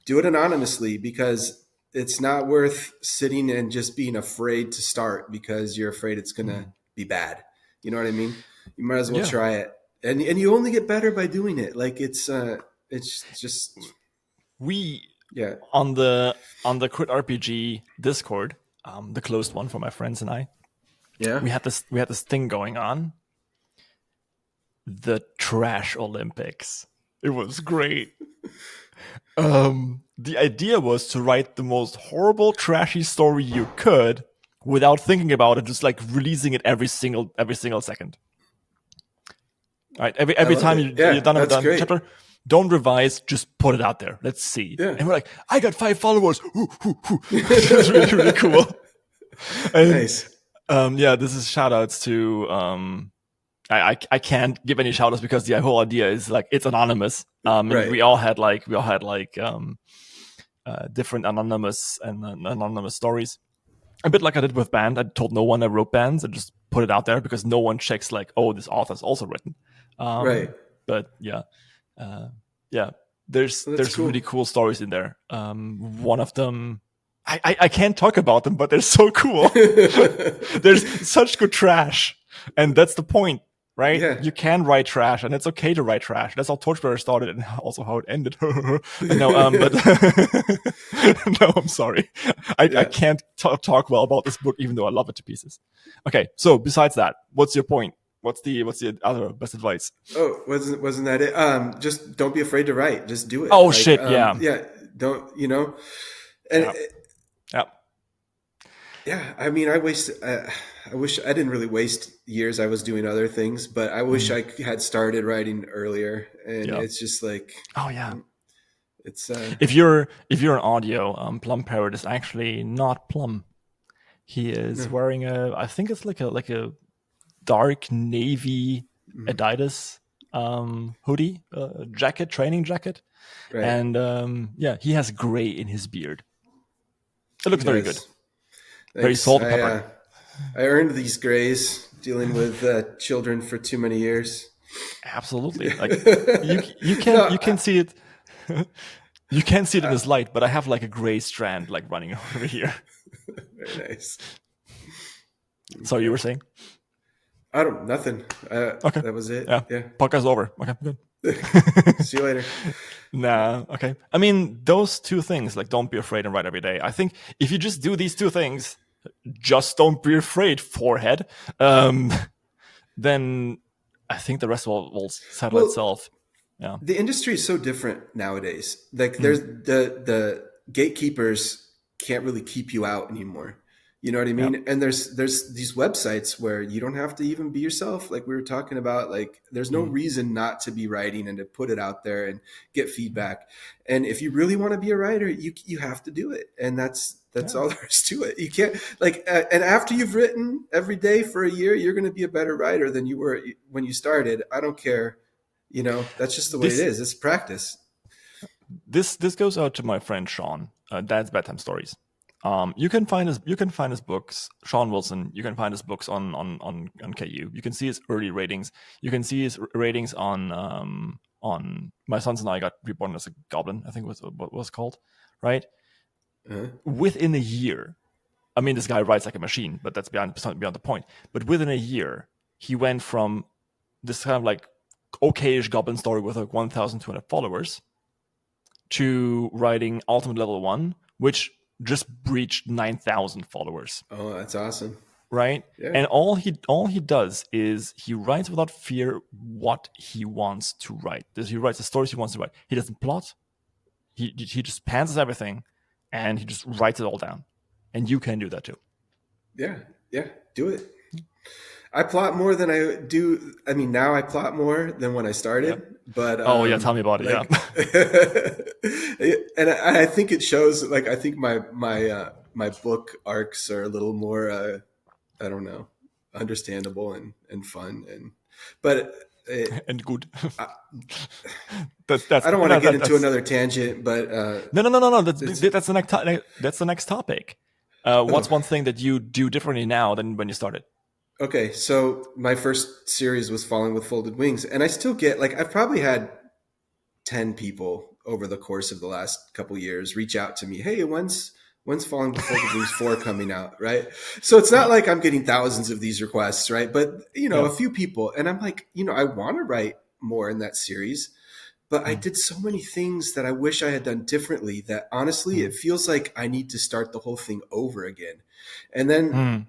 [SPEAKER 1] do it anonymously, because it's not worth sitting and just being afraid to start because you're afraid it's gonna be bad. You know what I mean? You might as well try it, and you only get better by doing it. Like it's just
[SPEAKER 2] on the critRPG Discord, the closed one for my friends and I.
[SPEAKER 1] Yeah,
[SPEAKER 2] we had this thing going on, the Trash Olympics. It was great. The idea was to write the most horrible, trashy story you could without thinking about it, just like releasing it every single second. All right, every time you're done with a chapter, don't revise, just put it out there. Let's see.
[SPEAKER 1] Yeah.
[SPEAKER 2] And we're like, I got 5 followers. It's really, really cool. And,
[SPEAKER 1] nice.
[SPEAKER 2] This is shoutouts to I can't give any shoutouts because the whole idea is like it's anonymous. And we all had different anonymous stories. A bit like I did with band. I told no one I wrote bands. I just put it out there because no one checks like, oh, this author's also written. But there's cool. Really cool stories in there. One of them, I can't talk about them, but they're so cool. There's such good trash, and that's the point, right? Yeah. You can write trash, and it's okay to write trash. That's how Torchbearer started, and also how it ended. But no, I'm sorry. I can't talk well about this book, even though I love it to pieces. Okay, so besides that, what's your point? What's the other best advice?
[SPEAKER 1] Oh, wasn't that it? Just don't be afraid to write. Just do it.
[SPEAKER 2] Oh, like, shit! Yeah.
[SPEAKER 1] Don't and.
[SPEAKER 2] Yeah.
[SPEAKER 1] I mean, I wish I didn't really waste years. I was doing other things, but I wish I had started writing earlier. And it's just like,
[SPEAKER 2] oh yeah,
[SPEAKER 1] it's
[SPEAKER 2] if you're an audio, Plum Parrot is actually not Plum. He is wearing I think it's like a dark navy Adidas hoodie, jacket, training jacket, right. And he has gray in his beard. It looks very good.
[SPEAKER 1] Thanks.
[SPEAKER 2] Very salt and pepper.
[SPEAKER 1] I earned these grays dealing with children for too many years.
[SPEAKER 2] Absolutely. Like you can see it. You can't see it in this light, but I have like a gray strand like running over here.
[SPEAKER 1] Very nice.
[SPEAKER 2] So you were saying?
[SPEAKER 1] Nothing.
[SPEAKER 2] Okay.
[SPEAKER 1] That was it.
[SPEAKER 2] Yeah. Podcast over. Okay, good.
[SPEAKER 1] See you later.
[SPEAKER 2] Nah, okay. I mean, those two things, like don't be afraid and write every day. I think if you just do these two things, just don't be afraid, forehead, then I think the rest will settle itself. Yeah.
[SPEAKER 1] The industry is so different nowadays. Like there's the gatekeepers can't really keep you out anymore. You know what I mean? Yep. And there's these websites where you don't have to even be yourself. Like we were talking about, like there's no reason not to be writing and to put it out there and get feedback. And if you really want to be a writer, you have to do it. And that's all there is to it. You can't and after you've written every day for a year, you're going to be a better writer than you were when you started. I don't care. That's just the way it is. It's practice.
[SPEAKER 2] this goes out to my friend Sean, Dad's Bedtime Stories. You can find his books, Sean Wilson. You can find his books on KU. You can see his early ratings. You can see his ratings on My Sons and I Got Reborn as a Goblin, I think was what was called, right? Within a year, I mean, this guy writes like a machine, but that's beyond the point. But within a year, he went from this kind of like okayish goblin story with like 1,200 followers to writing Ultimate Level 1, which just breached 9,000 followers.
[SPEAKER 1] Oh, that's awesome.
[SPEAKER 2] Right?
[SPEAKER 1] Yeah.
[SPEAKER 2] And all he does is he writes without fear what he wants to write. He writes the stories he wants to write. He doesn't plot. He just pantses everything and he just writes it all down. And you can do that too.
[SPEAKER 1] Yeah, do it. I plot more than I do. I mean, now I plot more than when I started. But
[SPEAKER 2] tell me about it.
[SPEAKER 1] Like, yeah, and I think it shows. Like, I think my book arcs are a little more, I don't know, understandable and fun and
[SPEAKER 2] good.
[SPEAKER 1] I don't want to get into another tangent, but
[SPEAKER 2] no. That's the next topic. What's one thing that you do differently now than when you started?
[SPEAKER 1] Okay, so my first series was Falling with Folded Wings, and I still get, like, I've probably had 10 people over the course of the last couple years reach out to me. Hey, when's Falling with Folded Wings 4 coming out, right? So it's not like I'm getting thousands of these requests, right? But, a few people, and I'm like, I want to write more in that series, but I did so many things that I wish I had done differently that honestly, it feels like I need to start the whole thing over again. And then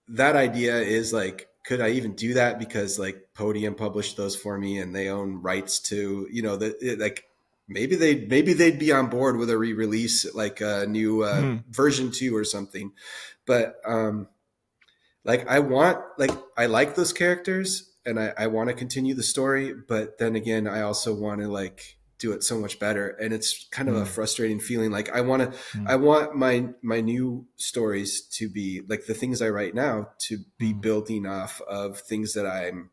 [SPEAKER 1] that idea is like, could I even do that? Because like Podium published those for me and they own rights to, like maybe they'd be on board with a re-release, like a new version 2 or something. But like I like those characters and I want to continue the story, but then again, I also want to like do it so much better, and it's kind of a frustrating feeling. Like I want my new stories to be like the things I write now to be building off of things that I'm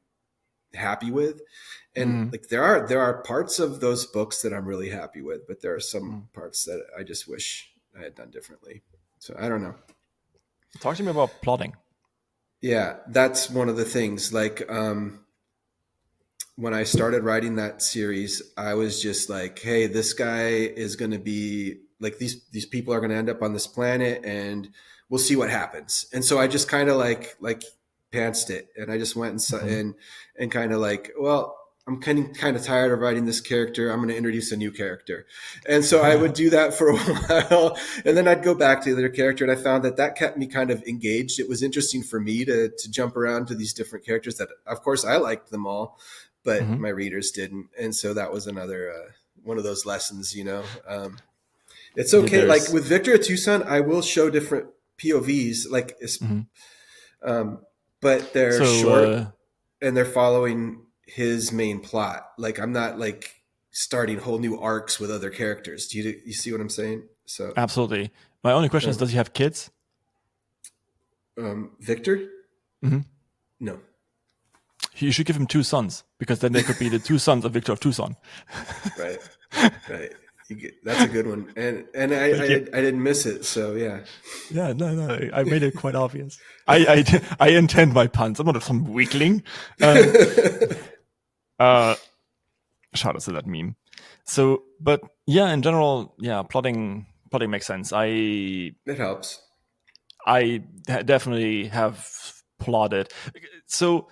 [SPEAKER 1] happy with, and like there are parts of those books that I'm really happy with, but there are some parts that I just wish I had done differently. So I don't know.
[SPEAKER 2] Talk to me about plotting.
[SPEAKER 1] Yeah, that's one of the things. Like when I started writing that series, I was just like, hey, this guy is going to be like, these people are going to end up on this planet and we'll see what happens. And so I just kind of like pantsed it. And I just went and kind of like, well, I'm kind of tired of writing this character. I'm going to introduce a new character. And so I would do that for a while. And then I'd go back to the other character. And I found that kept me kind of engaged. It was interesting for me to jump around to these different characters that, of course, I liked them all, but my readers didn't. And so that was another one of those lessons, it's okay. Like with Victor at Tucson, I will show different POVs, like, but they're short and they're following his main plot. Like I'm not like starting whole new arcs with other characters. Do you see what I'm saying? So
[SPEAKER 2] absolutely. My only question is, does he have kids?
[SPEAKER 1] Victor? No.
[SPEAKER 2] You should give him 2 sons, because then they could be the 2 sons of Victor of Tucson.
[SPEAKER 1] Right. That's a good one, and I didn't miss it. So yeah.
[SPEAKER 2] Yeah, no, I made it quite obvious. I intend my puns. I'm not some weakling. Shout out to that meme. So, but yeah, in general, yeah, plotting makes sense.
[SPEAKER 1] It helps.
[SPEAKER 2] I definitely have plotted. So,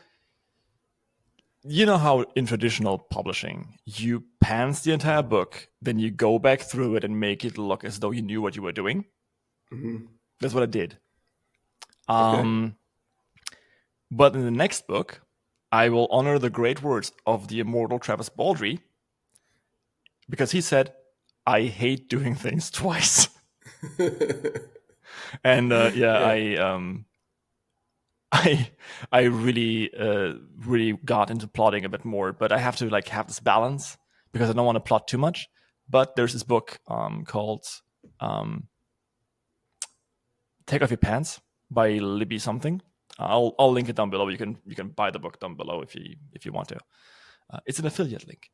[SPEAKER 2] you know how in traditional publishing, you pants the entire book, then you go back through it and make it look as though you knew what you were doing. That's what I did.
[SPEAKER 1] Okay.
[SPEAKER 2] But in the next book, I will honor the great words of the immortal Travis Baldry, because he said, I hate doing things twice. And I really got into plotting a bit more, but I have to like have this balance because I don't want to plot too much. But there's this book called Take Off Your Pants by Libby something. I'll link it down below. You can buy the book down below if you want to. It's an affiliate link.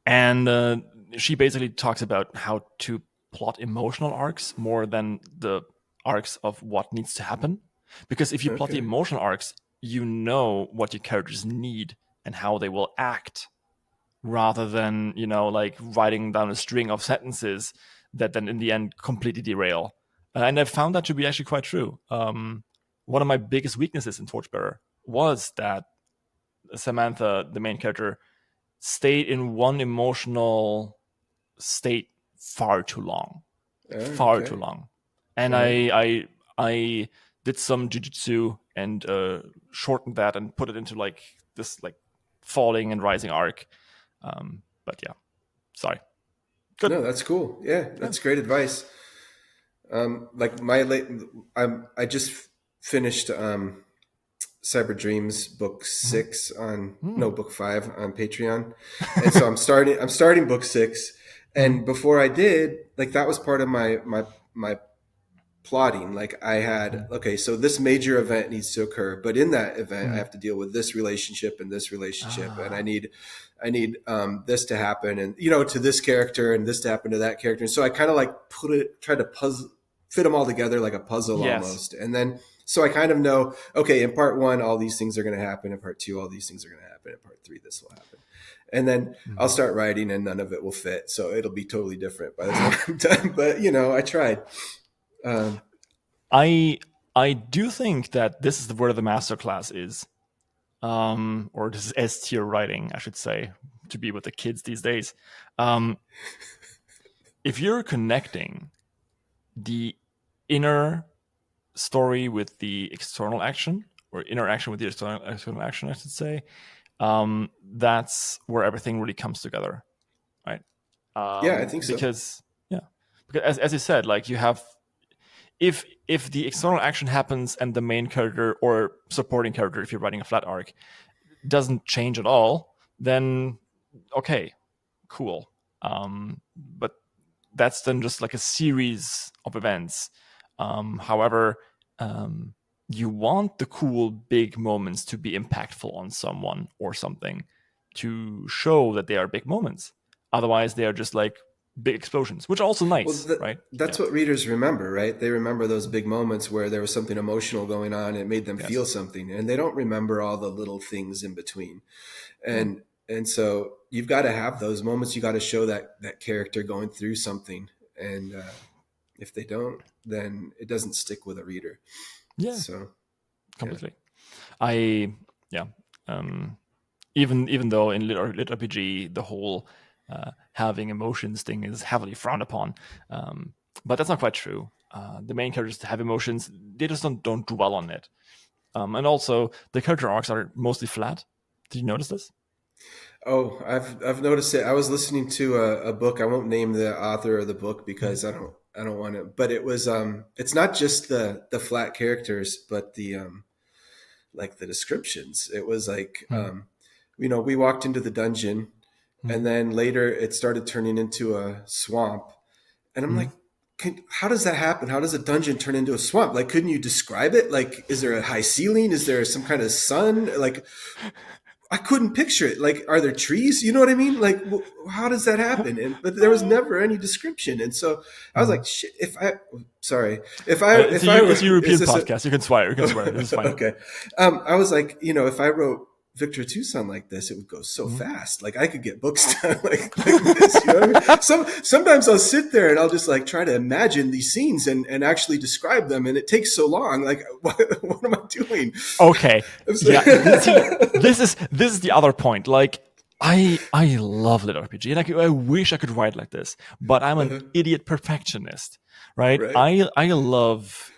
[SPEAKER 2] And she basically talks about how to plot emotional arcs more than the arcs of what needs to happen. Because if you plot the
[SPEAKER 1] Okay.
[SPEAKER 2] emotional arcs, you know what your characters need and how they will act, rather than, like writing down a string of sentences that then in the end completely derail. And I found that to be actually quite true. One of my biggest weaknesses in Torchbearer was that Samantha, the main character, stayed in one emotional state far too long,
[SPEAKER 1] Oh,
[SPEAKER 2] far too
[SPEAKER 1] okay.
[SPEAKER 2] long. And
[SPEAKER 1] All right.
[SPEAKER 2] I did some jujitsu and shortened that and put it into like this like falling and rising arc. But yeah, sorry. Good.
[SPEAKER 1] No, that's cool. Yeah,
[SPEAKER 2] Yeah.
[SPEAKER 1] that's great advice. Like I just finished Cyber Dreams book
[SPEAKER 2] Mhm.
[SPEAKER 1] 6 on
[SPEAKER 2] Mm.
[SPEAKER 1] no book 5 on Patreon, and so I'm starting book 6,
[SPEAKER 2] Mhm.
[SPEAKER 1] and before I did, like that was part of my plotting. Like I had,
[SPEAKER 2] Mhm.
[SPEAKER 1] okay, so this major event needs to occur, but in that event I
[SPEAKER 2] Mhm.
[SPEAKER 1] have to deal with this relationship and this relationship, and I
[SPEAKER 2] Ah,
[SPEAKER 1] need this to happen, and to this character, and this to happen to that character. And so I kind of like try to puzzle fit them all together like a puzzle
[SPEAKER 2] yes.
[SPEAKER 1] almost. And then so I kind of know, okay, in part 1 all these things are going to happen, in part 2 all these things are going to happen, in part 3 this will happen. And then I'll
[SPEAKER 2] Mhm.
[SPEAKER 1] start writing and none of it will fit, so it'll be totally different by the time I'm done. But I tried. um,
[SPEAKER 2] I I do think that this is where the masterclass is, or this is S tier writing, I should say, to be with the kids these days. Um, if you're connecting the inner story with the external action, or interaction with the external action, I should say, that's where everything really comes together, right?
[SPEAKER 1] yeah, I think so.
[SPEAKER 2] Because yeah, because as you said, like you have, if the external action happens and the main character or supporting character, if you're writing a flat arc, doesn't change at all, then okay, cool. But that's then just like a series of events. However, um, you want the cool big moments to be impactful on someone or something to show that they are big moments. Otherwise, they are just like big explosions, which are also
[SPEAKER 1] Well,
[SPEAKER 2] nice, right?
[SPEAKER 1] that's
[SPEAKER 2] Yeah.
[SPEAKER 1] what readers remember, right? They remember those big moments where there was something emotional going on and it made them
[SPEAKER 2] Yes.
[SPEAKER 1] feel something, and they don't remember all the little things in between.
[SPEAKER 2] Yeah.
[SPEAKER 1] And so you've got to have those moments. You got to show that character going through something, and if they don't, then it doesn't stick with a reader.
[SPEAKER 2] Yeah.
[SPEAKER 1] So yeah.
[SPEAKER 2] Completely. I yeah. Um, even though in lit RPG the whole having emotions thing is heavily frowned upon, but that's not quite true. The main characters have emotions; they just don't dwell on it. And also, the character arcs are mostly flat. Did you notice this?
[SPEAKER 1] Oh, I've noticed it. I was listening to a book. I won't name the author of the book because I don't want to. But it was it's not just the flat characters, but the like the descriptions. It was like
[SPEAKER 2] Mm-hmm.
[SPEAKER 1] we walked into the dungeon, and then later it started turning into a swamp, and I'm
[SPEAKER 2] Mm-hmm.
[SPEAKER 1] like, how does that happen? How does a dungeon turn into a swamp? Like, couldn't you describe it? Like, is there a high ceiling? Is there some kind of sun? Like, I couldn't picture it. Like, are there trees? You know what I mean? Like, how does that happen? And but there was never any description. And so I was
[SPEAKER 2] Mm-hmm.
[SPEAKER 1] like, shit. Sorry,
[SPEAKER 2] It's
[SPEAKER 1] if I
[SPEAKER 2] it's a
[SPEAKER 1] is
[SPEAKER 2] European
[SPEAKER 1] this a
[SPEAKER 2] podcast. You can swear. You can swear. This is fine.
[SPEAKER 1] okay? I was like, if I wrote Victor Tucson like this, it would go so
[SPEAKER 2] Mm-hmm.
[SPEAKER 1] fast. Like I could get books done like this. You know what I mean? Sometimes I'll sit there and I'll just like try to imagine these scenes and actually describe them, and it takes so long. Like, what am I doing?
[SPEAKER 2] Okay. Yeah. This is the other point. Like, I love lit RPG, and I wish I could write like this, but I'm an
[SPEAKER 1] Uh-huh.
[SPEAKER 2] idiot perfectionist, right?
[SPEAKER 1] Right.
[SPEAKER 2] I love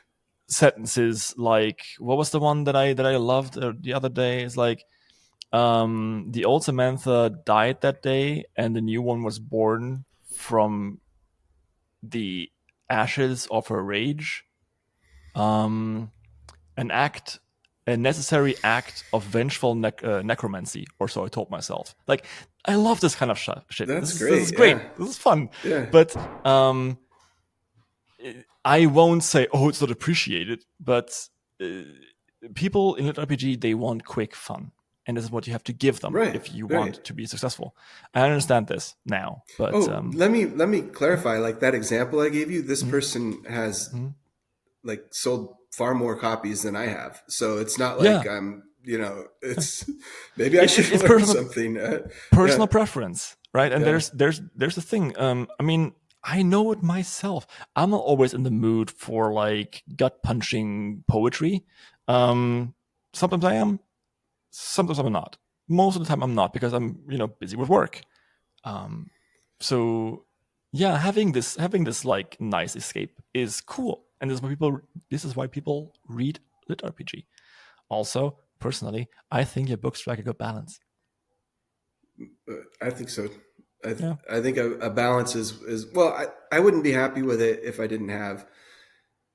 [SPEAKER 2] sentences like, what was the one that I loved the other day? Is like, the old Samantha died that day, and the new one was born from the ashes of her rage. Um, an act, a necessary act of vengeful necromancy, or so I told myself. Like, I love this kind of shit.
[SPEAKER 1] That's
[SPEAKER 2] This is
[SPEAKER 1] great. Yeah.
[SPEAKER 2] great. This is fun.
[SPEAKER 1] Yeah.
[SPEAKER 2] But I won't say, oh, it's not appreciated. But uh, people in lit RPG, they want quick fun, and this is what you have to give them
[SPEAKER 1] Right,
[SPEAKER 2] if you
[SPEAKER 1] right.
[SPEAKER 2] want to be successful. I understand this now, but
[SPEAKER 1] let me clarify. Like that example I gave you, this person has like sold far more copies than I have, so it's not like
[SPEAKER 2] yeah,
[SPEAKER 1] I'm. It's maybe I should
[SPEAKER 2] it's
[SPEAKER 1] learn something.
[SPEAKER 2] personal
[SPEAKER 1] Yeah,
[SPEAKER 2] preference, right? And
[SPEAKER 1] yeah,
[SPEAKER 2] there's the thing. I mean, I know it myself. I'm not always in the mood for like gut punching poetry. Sometimes I am, sometimes I'm not. Most of the time I'm not because I'm busy with work. Um, so yeah, having this like nice escape is cool, and this is why people read lit RPG. Also, personally, I think your books strike a good balance.
[SPEAKER 1] I think so. I
[SPEAKER 2] Yeah,
[SPEAKER 1] I think a balance is well. I wouldn't be happy with it if I didn't have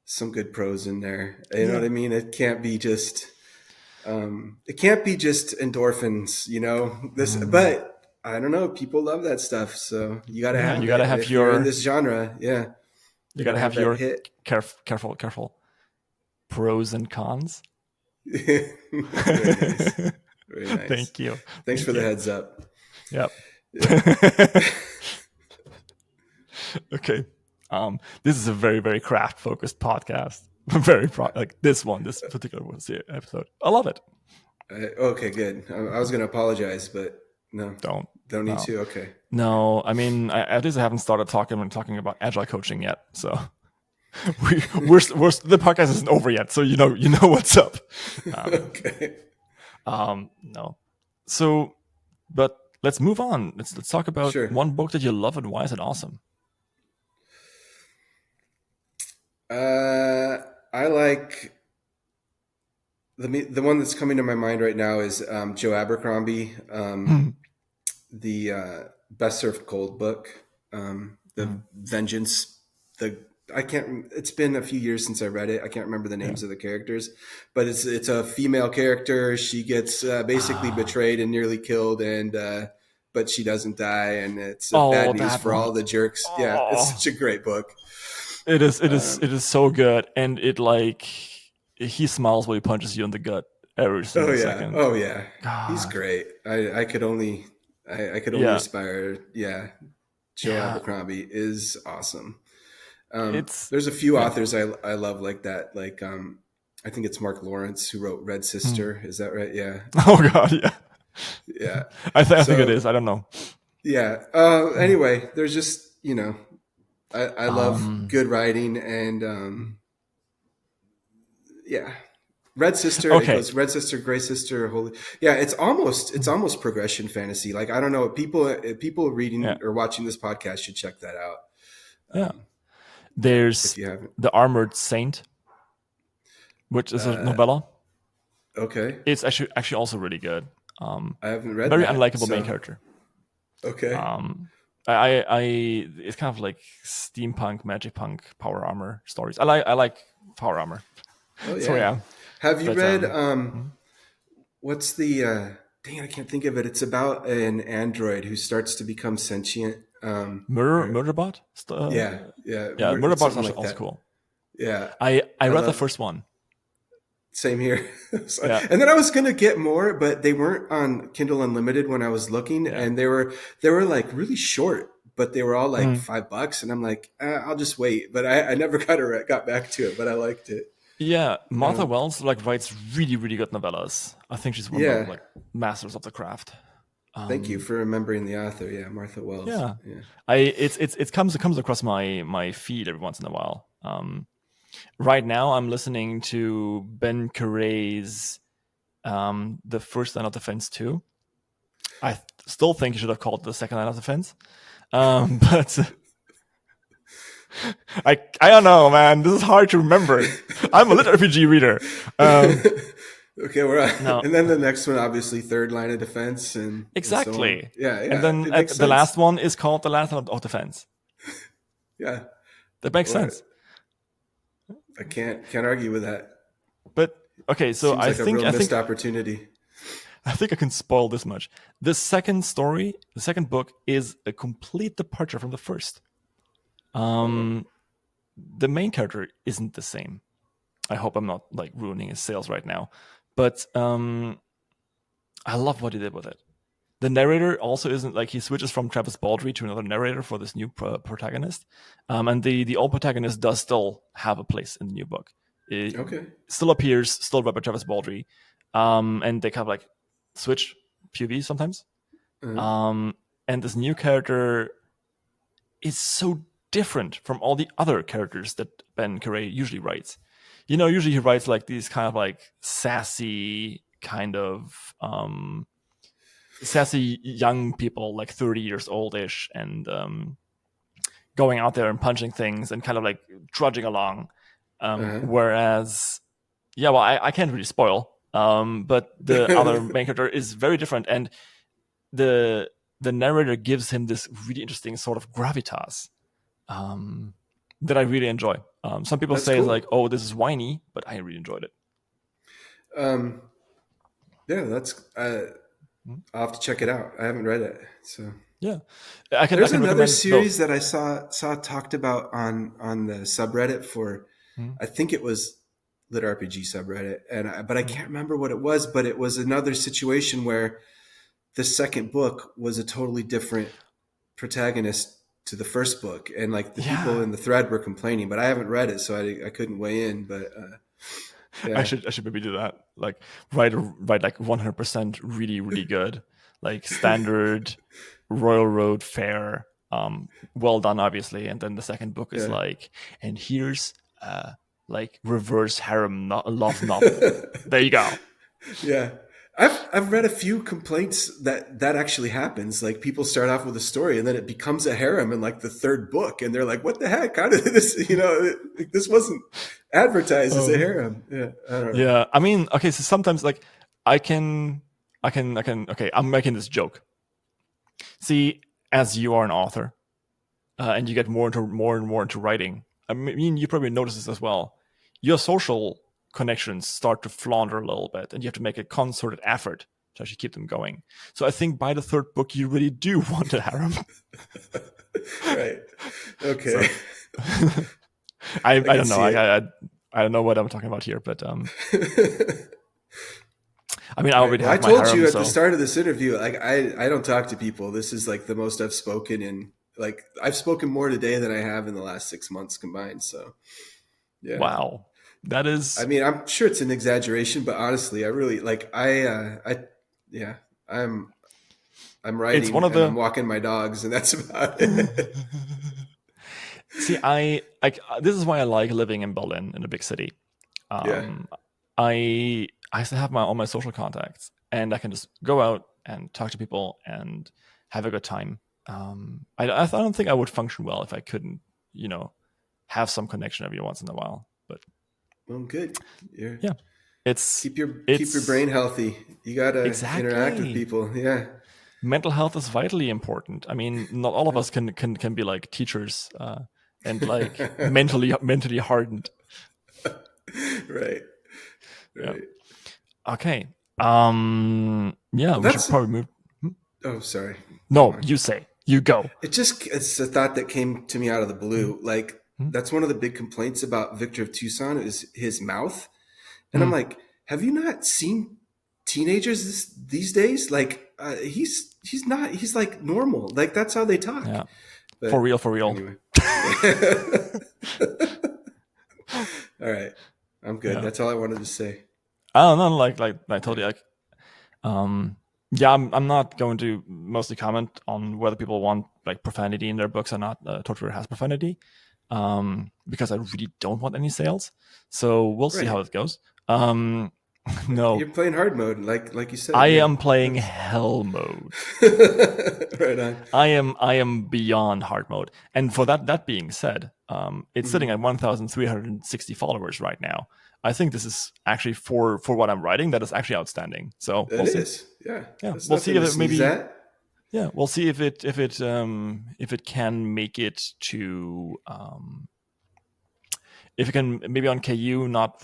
[SPEAKER 1] some good prose in there. You know what
[SPEAKER 2] yeah,
[SPEAKER 1] I mean? It can't be just endorphins, this, but I don't know. People love that stuff. So you got to
[SPEAKER 2] yeah.
[SPEAKER 1] have it. If you're in this genre, yeah,
[SPEAKER 2] You
[SPEAKER 1] you got
[SPEAKER 2] gotta
[SPEAKER 1] to have
[SPEAKER 2] have
[SPEAKER 1] that
[SPEAKER 2] your
[SPEAKER 1] hit.
[SPEAKER 2] careful pros and cons.
[SPEAKER 1] Very nice. Very nice.
[SPEAKER 2] Thank you,
[SPEAKER 1] Thanks
[SPEAKER 2] thank
[SPEAKER 1] for the
[SPEAKER 2] you.
[SPEAKER 1] heads up.
[SPEAKER 2] Yep.
[SPEAKER 1] Yeah.
[SPEAKER 2] Okay. This is a very, very craft focused podcast. Very like this particular episode. I love it.
[SPEAKER 1] Okay, good. I was going to apologize, but no,
[SPEAKER 2] Don't
[SPEAKER 1] don't need
[SPEAKER 2] no
[SPEAKER 1] to. Okay.
[SPEAKER 2] no. I mean, at least I haven't started talking about agile coaching yet. So we're the podcast isn't over yet. So you know what's up.
[SPEAKER 1] Okay.
[SPEAKER 2] No. So, but let's move on. Let's talk about
[SPEAKER 1] Sure.
[SPEAKER 2] one book that you love and why is it awesome.
[SPEAKER 1] I like the one that's coming to my mind right now is Joe Abercrombie, the Best Served Cold book, the Vengeance. The I can't. It's been a few years since I read it. I can't remember the
[SPEAKER 2] Yeah.
[SPEAKER 1] names of the characters, but it's a female character. She gets basically betrayed and nearly killed, and but she doesn't die, and it's
[SPEAKER 2] Oh,
[SPEAKER 1] bad news
[SPEAKER 2] that
[SPEAKER 1] for
[SPEAKER 2] one.
[SPEAKER 1] all the jerks. Yeah, it's
[SPEAKER 2] Oh,
[SPEAKER 1] such a great book.
[SPEAKER 2] it is. It is so good, and it like he smiles while he punches you in the gut every
[SPEAKER 1] Oh
[SPEAKER 2] single
[SPEAKER 1] yeah,
[SPEAKER 2] second.
[SPEAKER 1] oh yeah, he's
[SPEAKER 2] God.
[SPEAKER 1] great. I could only
[SPEAKER 2] Yeah.
[SPEAKER 1] aspire. Yeah, Joe
[SPEAKER 2] Yeah.
[SPEAKER 1] Abercrombie is awesome.
[SPEAKER 2] It's
[SPEAKER 1] There's a few
[SPEAKER 2] yeah.
[SPEAKER 1] authors I love like that. Like I think it's Mark Lawrence who wrote Red
[SPEAKER 2] Hmm.
[SPEAKER 1] Sister. Is that right? Yeah,
[SPEAKER 2] Oh God. Yeah.
[SPEAKER 1] yeah.
[SPEAKER 2] I think it
[SPEAKER 1] So
[SPEAKER 2] is. I don't know.
[SPEAKER 1] yeah.
[SPEAKER 2] Hmm.
[SPEAKER 1] Anyway, there's just I love
[SPEAKER 2] Um.
[SPEAKER 1] good writing and yeah. Red Sister, it
[SPEAKER 2] Okay.
[SPEAKER 1] goes Red Sister, Gray Sister, Holy. Yeah, it's almost progression fantasy. Like I don't know, people
[SPEAKER 2] Yeah.
[SPEAKER 1] reading or watching this podcast should check that out
[SPEAKER 2] Yeah.
[SPEAKER 1] if
[SPEAKER 2] There's
[SPEAKER 1] you haven't.
[SPEAKER 2] the Armored Saint, which is a
[SPEAKER 1] Uh,
[SPEAKER 2] novella.
[SPEAKER 1] okay,
[SPEAKER 2] It's actually also really good.
[SPEAKER 1] I haven't read
[SPEAKER 2] Very
[SPEAKER 1] that.
[SPEAKER 2] unlikable main
[SPEAKER 1] So
[SPEAKER 2] character.
[SPEAKER 1] okay,
[SPEAKER 2] Um, I it's kind of like steampunk, magic punk, power armor stories. I like power armor.
[SPEAKER 1] oh
[SPEAKER 2] So
[SPEAKER 1] yeah.
[SPEAKER 2] yeah,
[SPEAKER 1] Have you
[SPEAKER 2] but
[SPEAKER 1] read
[SPEAKER 2] mhm.
[SPEAKER 1] what's the dang? I can't think of it. It's about an android who starts to become sentient.
[SPEAKER 2] Murderbot.
[SPEAKER 1] Yeah, yeah,
[SPEAKER 2] Yeah,
[SPEAKER 1] it's
[SPEAKER 2] Murderbot is
[SPEAKER 1] something
[SPEAKER 2] also,
[SPEAKER 1] like
[SPEAKER 2] also
[SPEAKER 1] that.
[SPEAKER 2] cool.
[SPEAKER 1] Yeah,
[SPEAKER 2] I
[SPEAKER 1] I
[SPEAKER 2] read the
[SPEAKER 1] love.
[SPEAKER 2] first one.
[SPEAKER 1] Same here.
[SPEAKER 2] Yeah,
[SPEAKER 1] And then I was gonna get more, but they weren't on Kindle Unlimited when I was looking,
[SPEAKER 2] yeah,
[SPEAKER 1] and they were like really short, but they were all like
[SPEAKER 2] mm.
[SPEAKER 1] $5, and I'm like, I'll just wait. But I never got back to it, but I liked it.
[SPEAKER 2] Yeah. Martha
[SPEAKER 1] Um,
[SPEAKER 2] Wells like writes really really good novellas. I think she's one of the
[SPEAKER 1] yeah,
[SPEAKER 2] like masters of the craft.
[SPEAKER 1] thank you
[SPEAKER 2] Um,
[SPEAKER 1] for remembering the author. Yeah, Martha Wells.
[SPEAKER 2] yeah,
[SPEAKER 1] Yeah.
[SPEAKER 2] it comes across my feed every once in a while. Right now I'm listening to Ben Carré's the first line of defense 2. I still think you should have called it the second line of defense. But I don't know, man. This is hard to remember. I'm a lit RPG reader.
[SPEAKER 1] Okay, we're on.
[SPEAKER 2] No,
[SPEAKER 1] And then the next one, obviously, third line of defense, and so on.
[SPEAKER 2] exactly.
[SPEAKER 1] Yeah,
[SPEAKER 2] And
[SPEAKER 1] yeah,
[SPEAKER 2] then
[SPEAKER 1] it makes
[SPEAKER 2] the
[SPEAKER 1] sense.
[SPEAKER 2] last one is called the last line of defense.
[SPEAKER 1] Yeah,
[SPEAKER 2] That makes
[SPEAKER 1] well,
[SPEAKER 2] sense.
[SPEAKER 1] I can't argue with that.
[SPEAKER 2] But okay, so
[SPEAKER 1] Seems like a real missed opportunity.
[SPEAKER 2] I think I can spoil this much. The second story, the second book, is a complete departure from the first.
[SPEAKER 1] Oh,
[SPEAKER 2] The main character isn't the same. I hope I'm not like ruining his sales right now, but I love what he did with it. The narrator also isn't like he switches from Travis Baldry to another narrator for this new protagonist, and the old protagonist does still have a place in the new book. It
[SPEAKER 1] Okay.
[SPEAKER 2] still appears, still read by Travis Baldry, and they kind of like switch POV sometimes. And this new character is so different from all the other characters that Ben Carey usually writes. Usually he writes like these kind of like sassy kind of sassy young people, like 30 years old-ish, and going out there and punching things and kind of like trudging along. Whereas, I can't really spoil, but the other main character is very different, and the narrator gives him this really interesting sort of gravitas that I really enjoy. Some people say it's like, oh, this is whiny, but I really enjoyed it.
[SPEAKER 1] That's I'll have to check it out. I haven't read it, so
[SPEAKER 2] yeah.
[SPEAKER 1] There's another series that I saw talked about on the subreddit for, I think it was critRPG subreddit, but I can't remember what it was. But it was another situation where the second book was a totally different protagonist to the first book, and like the people in the thread were complaining, but I haven't read it, so I couldn't weigh in. But
[SPEAKER 2] I should maybe do that. Like write like 100% really, really good, like standard Royal Road fare. Well done, obviously. And then the second book is like, and here's like reverse harem love novel. There you go.
[SPEAKER 1] Yeah. I've read a few complaints that actually happens. Like people start off with a story and then it becomes a harem in like the third book, and they're like, "What the heck? How did this? This wasn't advertised as a harem." Yeah, I don't know.
[SPEAKER 2] Yeah, I mean, okay. So sometimes like I can. Okay, I'm making this joke. See, as you are an author, and you get more and more into writing. I mean, you probably notice this as well. Your social connections start to flounder a little bit, and you have to make a concerted effort to actually keep them going. So I think by the third book, you really do want a harem.
[SPEAKER 1] Right. Okay.
[SPEAKER 2] So, I don't know. I don't know what I'm talking about here, but I mean, I already have my harem.
[SPEAKER 1] I told you at the start of this interview, like I don't talk to people. This is like the most I've spoken in. Like I've spoken more today than I have in the last 6 months combined. So, yeah.
[SPEAKER 2] Wow. That is.
[SPEAKER 1] I mean, I'm sure it's an exaggeration, but honestly, I really like. I'm writing. It's one of I'm walking my dogs, and that's about it.
[SPEAKER 2] See, this is why I like living in Berlin, in a big city. I still have all my social contacts, and I can just go out and talk to people and have a good time. I don't think I would function well if I couldn't, have some connection every once in a while. But
[SPEAKER 1] well, good.
[SPEAKER 2] It's
[SPEAKER 1] keep your brain healthy. You gotta interact with people. Yeah,
[SPEAKER 2] mental health is vitally important. I mean, not all of us can be like teachers and like mentally hardened.
[SPEAKER 1] Right.
[SPEAKER 2] Yeah. Okay. We should probably move.
[SPEAKER 1] Oh, sorry.
[SPEAKER 2] No, you say. You go.
[SPEAKER 1] It's a thought that came to me out of the blue. Like that's one of the big complaints about Victor of Tucson is his mouth. And I'm like, have you not seen teenagers these days? Like he's like normal. Like that's how they talk.
[SPEAKER 2] Yeah. But for real.
[SPEAKER 1] Anyway. All right. I'm good. Yeah. That's all I wanted to say.
[SPEAKER 2] I don't know. Like I told you, I'm not going to mostly comment on whether people want like profanity in their books or not. Torture has profanity, because I really don't want any sales. So we'll see how it goes. No,
[SPEAKER 1] you're playing hard mode, like you said.
[SPEAKER 2] I am playing hell mode.
[SPEAKER 1] Right on.
[SPEAKER 2] I am beyond hard mode. And for that being said, it's sitting at 1,360 followers right now. I think this is actually for what I'm writing, that is actually outstanding. So we'll see.
[SPEAKER 1] Yeah.
[SPEAKER 2] We'll see if it maybe. Yeah, we'll see if it can make it to if it can maybe on KU not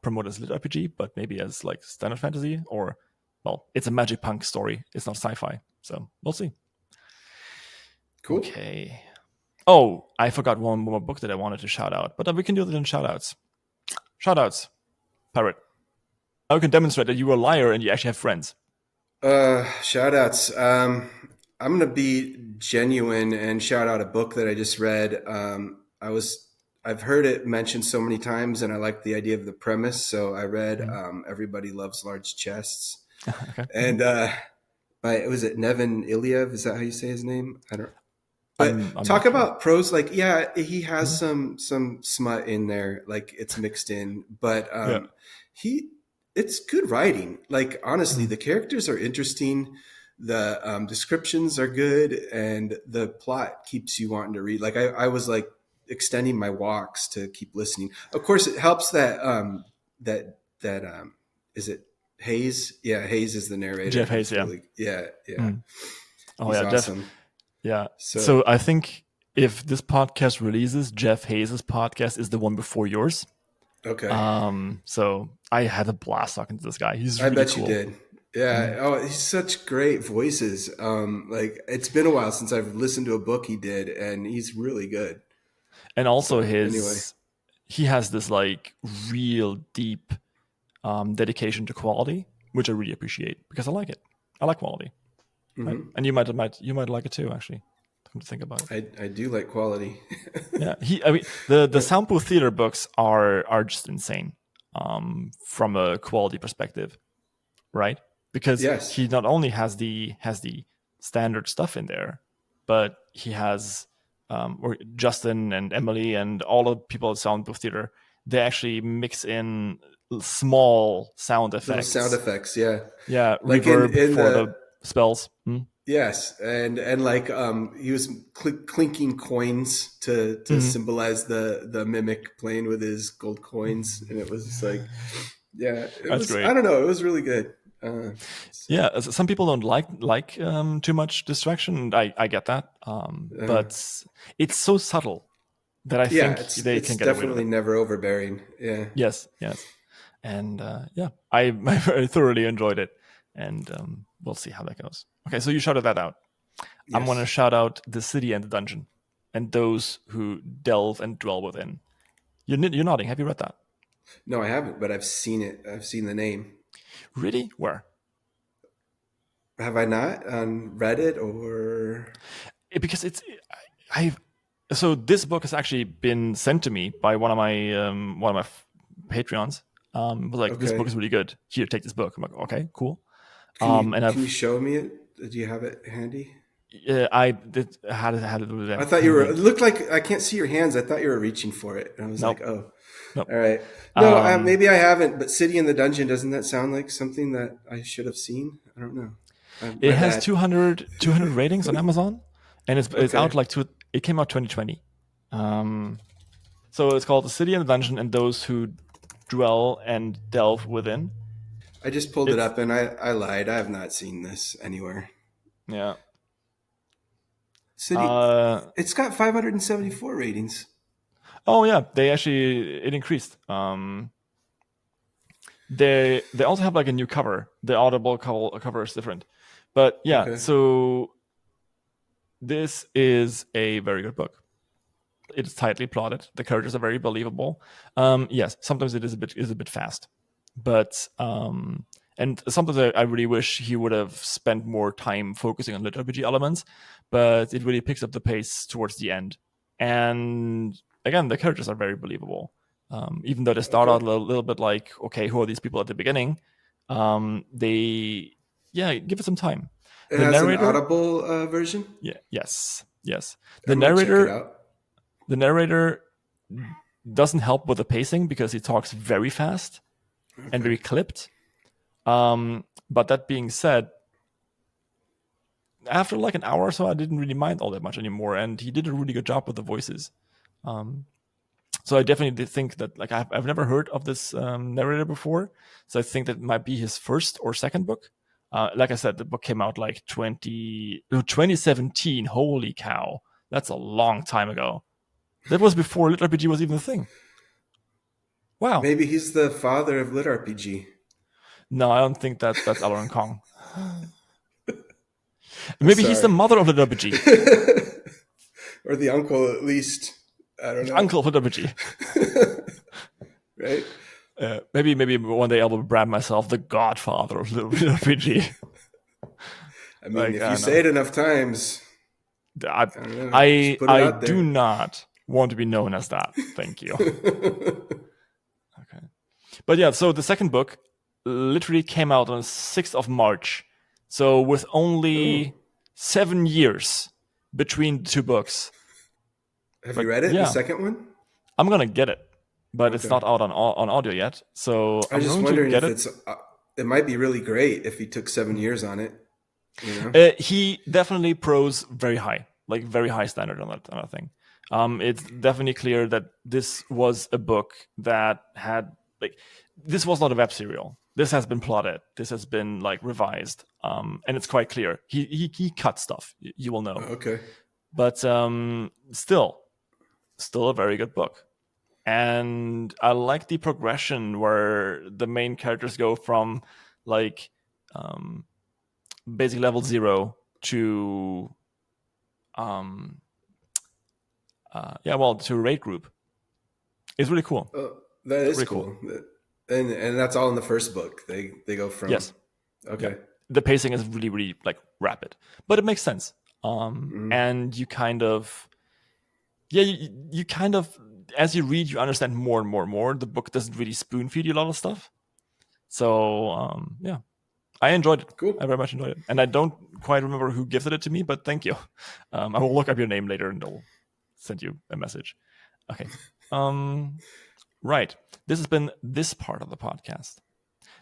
[SPEAKER 2] promote as lit RPG, but maybe as like standard fantasy, or it's a magic punk story. It's not sci-fi, so we'll see.
[SPEAKER 1] Cool.
[SPEAKER 2] Okay. Oh, I forgot one more book that I wanted to shout out, but we can do that in shoutouts. Shoutouts, Parrot. Now you can demonstrate that you are a liar and you actually have friends.
[SPEAKER 1] Shout outs. I'm gonna be genuine and shout out a book that I just read. I've heard it mentioned so many times, and I like the idea of the premise. So I read
[SPEAKER 2] Mhm.
[SPEAKER 1] "Everybody Loves Large Chests,"
[SPEAKER 2] Okay.
[SPEAKER 1] and by was it Nevin Iliev? Is that how you say his name? I don't. But
[SPEAKER 2] I'm
[SPEAKER 1] talk
[SPEAKER 2] not sure.
[SPEAKER 1] about prose. Like, yeah, he has
[SPEAKER 2] Mhm.
[SPEAKER 1] some smut in there, like it's mixed in, but
[SPEAKER 2] Yeah.
[SPEAKER 1] he it's good writing. Like, honestly,
[SPEAKER 2] Mhm.
[SPEAKER 1] the characters are interesting, the descriptions are good, and the plot keeps you wanting to read. Like, I was like extending my walks to keep listening. Of course, it helps that that is it Hayes? Yeah, Hayes is the narrator.
[SPEAKER 2] Jeff Hayes,
[SPEAKER 1] He's
[SPEAKER 2] yeah.
[SPEAKER 1] really yeah.
[SPEAKER 2] Mm. Oh
[SPEAKER 1] He's
[SPEAKER 2] yeah, Jeff.
[SPEAKER 1] awesome.
[SPEAKER 2] Yeah.
[SPEAKER 1] So
[SPEAKER 2] So I think if this podcast releases, Jeff Hayes' podcast is the one before yours.
[SPEAKER 1] okay.
[SPEAKER 2] So I had a blast talking to this guy. He's
[SPEAKER 1] I
[SPEAKER 2] really
[SPEAKER 1] bet you
[SPEAKER 2] cool.
[SPEAKER 1] did. Yeah.
[SPEAKER 2] Mhm.
[SPEAKER 1] Oh, he's such great voices. Like it's been a while since I've listened to a book he did, and he's really good.
[SPEAKER 2] And also
[SPEAKER 1] So anyway,
[SPEAKER 2] he has this like real deep dedication to quality, which I really appreciate because I like it. I like quality, right?
[SPEAKER 1] hmm
[SPEAKER 2] And you might like it too, actually. Come to think about it.
[SPEAKER 1] I do like quality.
[SPEAKER 2] Yeah, I mean, the Soundproof Theater books are just insane from a quality perspective, right? Because
[SPEAKER 1] Yes.
[SPEAKER 2] he not only has the standard stuff in there, but he has or Justin and Emily and all the people at Soundproof Theater. They actually mix in small sound
[SPEAKER 1] Little sound
[SPEAKER 2] effects.
[SPEAKER 1] effects. Yeah.
[SPEAKER 2] Yeah,
[SPEAKER 1] Like
[SPEAKER 2] reverb
[SPEAKER 1] in
[SPEAKER 2] for
[SPEAKER 1] the
[SPEAKER 2] the spells. Mm.
[SPEAKER 1] yes, and like he was clinking coins to
[SPEAKER 2] Mm.
[SPEAKER 1] symbolize the mimic playing with his gold coins, and it was just like yeah, it
[SPEAKER 2] That's
[SPEAKER 1] was
[SPEAKER 2] great.
[SPEAKER 1] I don't know, it was really good. So
[SPEAKER 2] Yeah, some people don't like too much distraction. And I get that,
[SPEAKER 1] uh,
[SPEAKER 2] but it's so subtle that I
[SPEAKER 1] yeah,
[SPEAKER 2] think they
[SPEAKER 1] it's
[SPEAKER 2] can get away with
[SPEAKER 1] definitely
[SPEAKER 2] it.
[SPEAKER 1] never overbearing. Yeah.
[SPEAKER 2] Yes, yes, and yeah, I very thoroughly enjoyed it, and we'll see how that goes. Okay, so you shouted that out. I'm gonna
[SPEAKER 1] Yes.
[SPEAKER 2] shout out the city and the dungeon, and those who delve and dwell within. You're nodding. Have you read that?
[SPEAKER 1] No, I haven't, but I've seen it. I've seen the name.
[SPEAKER 2] Really? Where?
[SPEAKER 1] Have I not on Reddit or?
[SPEAKER 2] Because it's I've so this book has actually been sent to me by one of my Patreons. Was like, this book
[SPEAKER 1] Okay.
[SPEAKER 2] is really good. Here, take this book. I'm like, okay, cool. And
[SPEAKER 1] Can you
[SPEAKER 2] I've
[SPEAKER 1] show me it? Do you have it handy?
[SPEAKER 2] I did had it with
[SPEAKER 1] I
[SPEAKER 2] them
[SPEAKER 1] thought you were. It
[SPEAKER 2] handy.
[SPEAKER 1] looked like I can't see your hands. I thought you were reaching for it, and I was like,
[SPEAKER 2] Nope,
[SPEAKER 1] oh,
[SPEAKER 2] nope.
[SPEAKER 1] all right. No,
[SPEAKER 2] Um,
[SPEAKER 1] maybe I haven't. But City in the Dungeon, doesn't that sound like something that I should have seen? I don't know.
[SPEAKER 2] it
[SPEAKER 1] My
[SPEAKER 2] has
[SPEAKER 1] bad.
[SPEAKER 2] 200 ratings on Amazon, and it's out
[SPEAKER 1] Okay.
[SPEAKER 2] like it came out 2020. Um, so it's called The City and the Dungeon and Those Who Dwell and Delve Within.
[SPEAKER 1] I just pulled it
[SPEAKER 2] It's
[SPEAKER 1] up, and I lied. I have not seen this anywhere.
[SPEAKER 2] yeah.
[SPEAKER 1] City.
[SPEAKER 2] Uh,
[SPEAKER 1] It's got 574 ratings.
[SPEAKER 2] oh yeah, they actually it increased. They also have like a new cover. The Audible cover is different, but yeah.
[SPEAKER 1] Okay.
[SPEAKER 2] So this is a very good book. It is tightly plotted. The characters are very believable. Yes, sometimes it is a bit fast, but and sometimes I really wish he would have spent more time focusing on critRPG elements, but it really picks up the pace towards the end. And again, the characters are very believable. Even though they start
[SPEAKER 1] Okay.
[SPEAKER 2] out a little bit like, okay, who are these people at the beginning? They, yeah, give it some time.
[SPEAKER 1] It
[SPEAKER 2] The
[SPEAKER 1] has an
[SPEAKER 2] narrator,
[SPEAKER 1] Audible version.
[SPEAKER 2] yeah, yes. The
[SPEAKER 1] I'm gonna check it
[SPEAKER 2] narrator,
[SPEAKER 1] out.
[SPEAKER 2] the narrator doesn't help with the pacing because he talks very fast and
[SPEAKER 1] Okay.
[SPEAKER 2] very clipped. But that being said, after like an hour or so, I didn't really mind all that much anymore, and he did a really good job with the voices. Um, so I definitely did think that like I've never heard of this narrator before, so I think that might be his first or second book. Like I said, the book came out like 2017. Holy cow, that's a long time ago. That was before critRPG was even a thing. Wow.
[SPEAKER 1] Maybe he's the father of Lit RPG.
[SPEAKER 2] No, I don't think that's Aloran Kong. Maybe he's the
[SPEAKER 1] Sorry.
[SPEAKER 2] mother of critRPG,
[SPEAKER 1] Or the uncle, at least. I don't
[SPEAKER 2] the
[SPEAKER 1] know.
[SPEAKER 2] uncle of critRPG.
[SPEAKER 1] Right?
[SPEAKER 2] Maybe one day I will brand myself the godfather of critRPG.
[SPEAKER 1] I mean,
[SPEAKER 2] Like,
[SPEAKER 1] if you say it enough times,
[SPEAKER 2] I,
[SPEAKER 1] I don't know.
[SPEAKER 2] I,
[SPEAKER 1] Just put it
[SPEAKER 2] I
[SPEAKER 1] out
[SPEAKER 2] do
[SPEAKER 1] there.
[SPEAKER 2] not want to be known as that. Thank you. Okay. But yeah, so the second book literally came out on the 6th of March. So with
[SPEAKER 1] Oh.
[SPEAKER 2] only 7 years between the two books.
[SPEAKER 1] Have
[SPEAKER 2] But
[SPEAKER 1] you read it? The
[SPEAKER 2] yeah,
[SPEAKER 1] second one?
[SPEAKER 2] I'm going to get it. But it's
[SPEAKER 1] Okay.
[SPEAKER 2] not out on audio yet. So
[SPEAKER 1] I was
[SPEAKER 2] I'm
[SPEAKER 1] just
[SPEAKER 2] going to
[SPEAKER 1] wondering
[SPEAKER 2] get
[SPEAKER 1] if
[SPEAKER 2] it.
[SPEAKER 1] it's. It might be really great if he took 7 years on it. You know.
[SPEAKER 2] He definitely pros very high, like very high standard on that thing. It's definitely clear that this was a book that had like this was not a web serial. This has been plotted. This has been like revised, and it's quite clear. He cut stuff. You will know,
[SPEAKER 1] Okay.
[SPEAKER 2] but still a very good book. And I like the progression where the main characters go from like basic level 0 to to raid group. It's really cool.
[SPEAKER 1] Oh, that
[SPEAKER 2] It's
[SPEAKER 1] is
[SPEAKER 2] really cool.
[SPEAKER 1] cool. And that's all in the first book. They go from.
[SPEAKER 2] Yes.
[SPEAKER 1] Okay.
[SPEAKER 2] Yeah. The pacing is really, really like rapid, but it makes sense.
[SPEAKER 1] Mm-hmm.
[SPEAKER 2] And you kind of, you kind of, as you read, you understand more and more and more. The book doesn't really spoon feed you a lot of stuff. So, yeah, I enjoyed it.
[SPEAKER 1] Cool.
[SPEAKER 2] I very much enjoyed it. And I don't quite remember who gifted it to me, but thank you. I will look up your name later and I'll send you a message. Okay. Right. This has been this part of the podcast.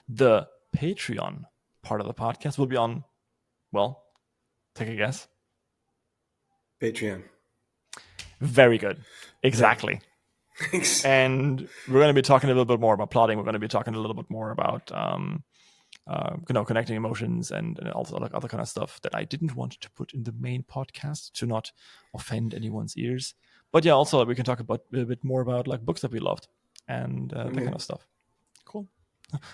[SPEAKER 2] The Patreon part of the podcast will be on, well, take a guess.
[SPEAKER 1] Patreon.
[SPEAKER 2] Very good. Exactly.
[SPEAKER 1] Thanks.
[SPEAKER 2] And we're going to be talking a little bit more about plotting. We're going to be talking a little bit more about connecting emotions and also other kind of stuff that I didn't want to put in the main podcast to not offend anyone's ears. But yeah, also we can talk about a bit more about like books that we loved and that kind of stuff. Cool.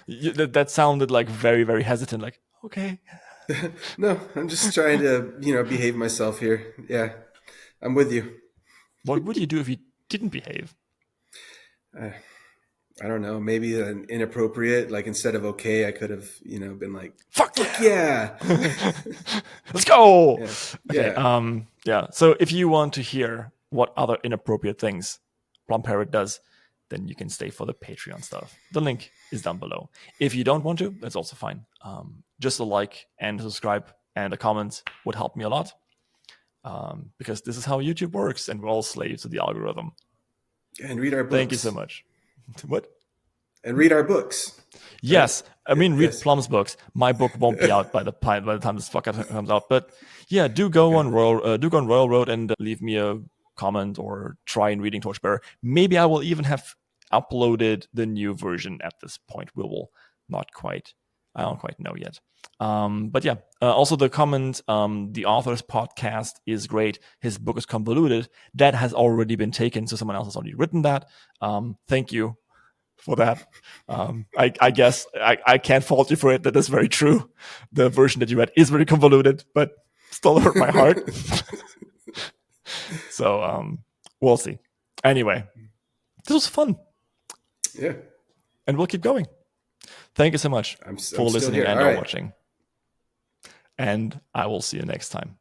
[SPEAKER 2] That sounded like very, very hesitant. Like, okay.
[SPEAKER 1] No, I'm just trying to, behave myself here. Yeah, I'm with you.
[SPEAKER 2] What would you do if you didn't behave?
[SPEAKER 1] I don't know. Maybe an inappropriate, like instead of okay, I could have, been like,
[SPEAKER 2] Fuck
[SPEAKER 1] yeah.
[SPEAKER 2] Let's go.
[SPEAKER 1] Yeah.
[SPEAKER 2] Okay.
[SPEAKER 1] Yeah.
[SPEAKER 2] So if you want to hear what other inappropriate things Plum Parrot does, then you can stay for the Patreon stuff. The link is down below. If you don't want to, that's also fine. Just a like and subscribe and a comment would help me a lot. Because this is how YouTube works, and we're all slaves to the algorithm.
[SPEAKER 1] And read our books.
[SPEAKER 2] Thank you so much. What?
[SPEAKER 1] And read our books.
[SPEAKER 2] Yes, I mean read
[SPEAKER 1] Yes.
[SPEAKER 2] Plum's books. My book won't be out by the time this fucker comes out. But yeah, do go on Royal Road and leave me a comment or try in reading Torchbearer. Maybe I will even have uploaded the new version at this point. We will not quite. I don't quite know yet. But yeah, also the comment, the author's podcast is great. His book is convoluted. That has already been taken, so someone else has already written that. Thank you for that. I guess I can't fault you for it. That is very true. The version that you read is very convoluted, but still hurt my heart. So we'll see. Anyway, this was fun.
[SPEAKER 1] Yeah.
[SPEAKER 2] And we'll keep going. Thank you so much
[SPEAKER 1] I'm
[SPEAKER 2] for listening
[SPEAKER 1] here.
[SPEAKER 2] and
[SPEAKER 1] All right.
[SPEAKER 2] watching. And I will see you next time.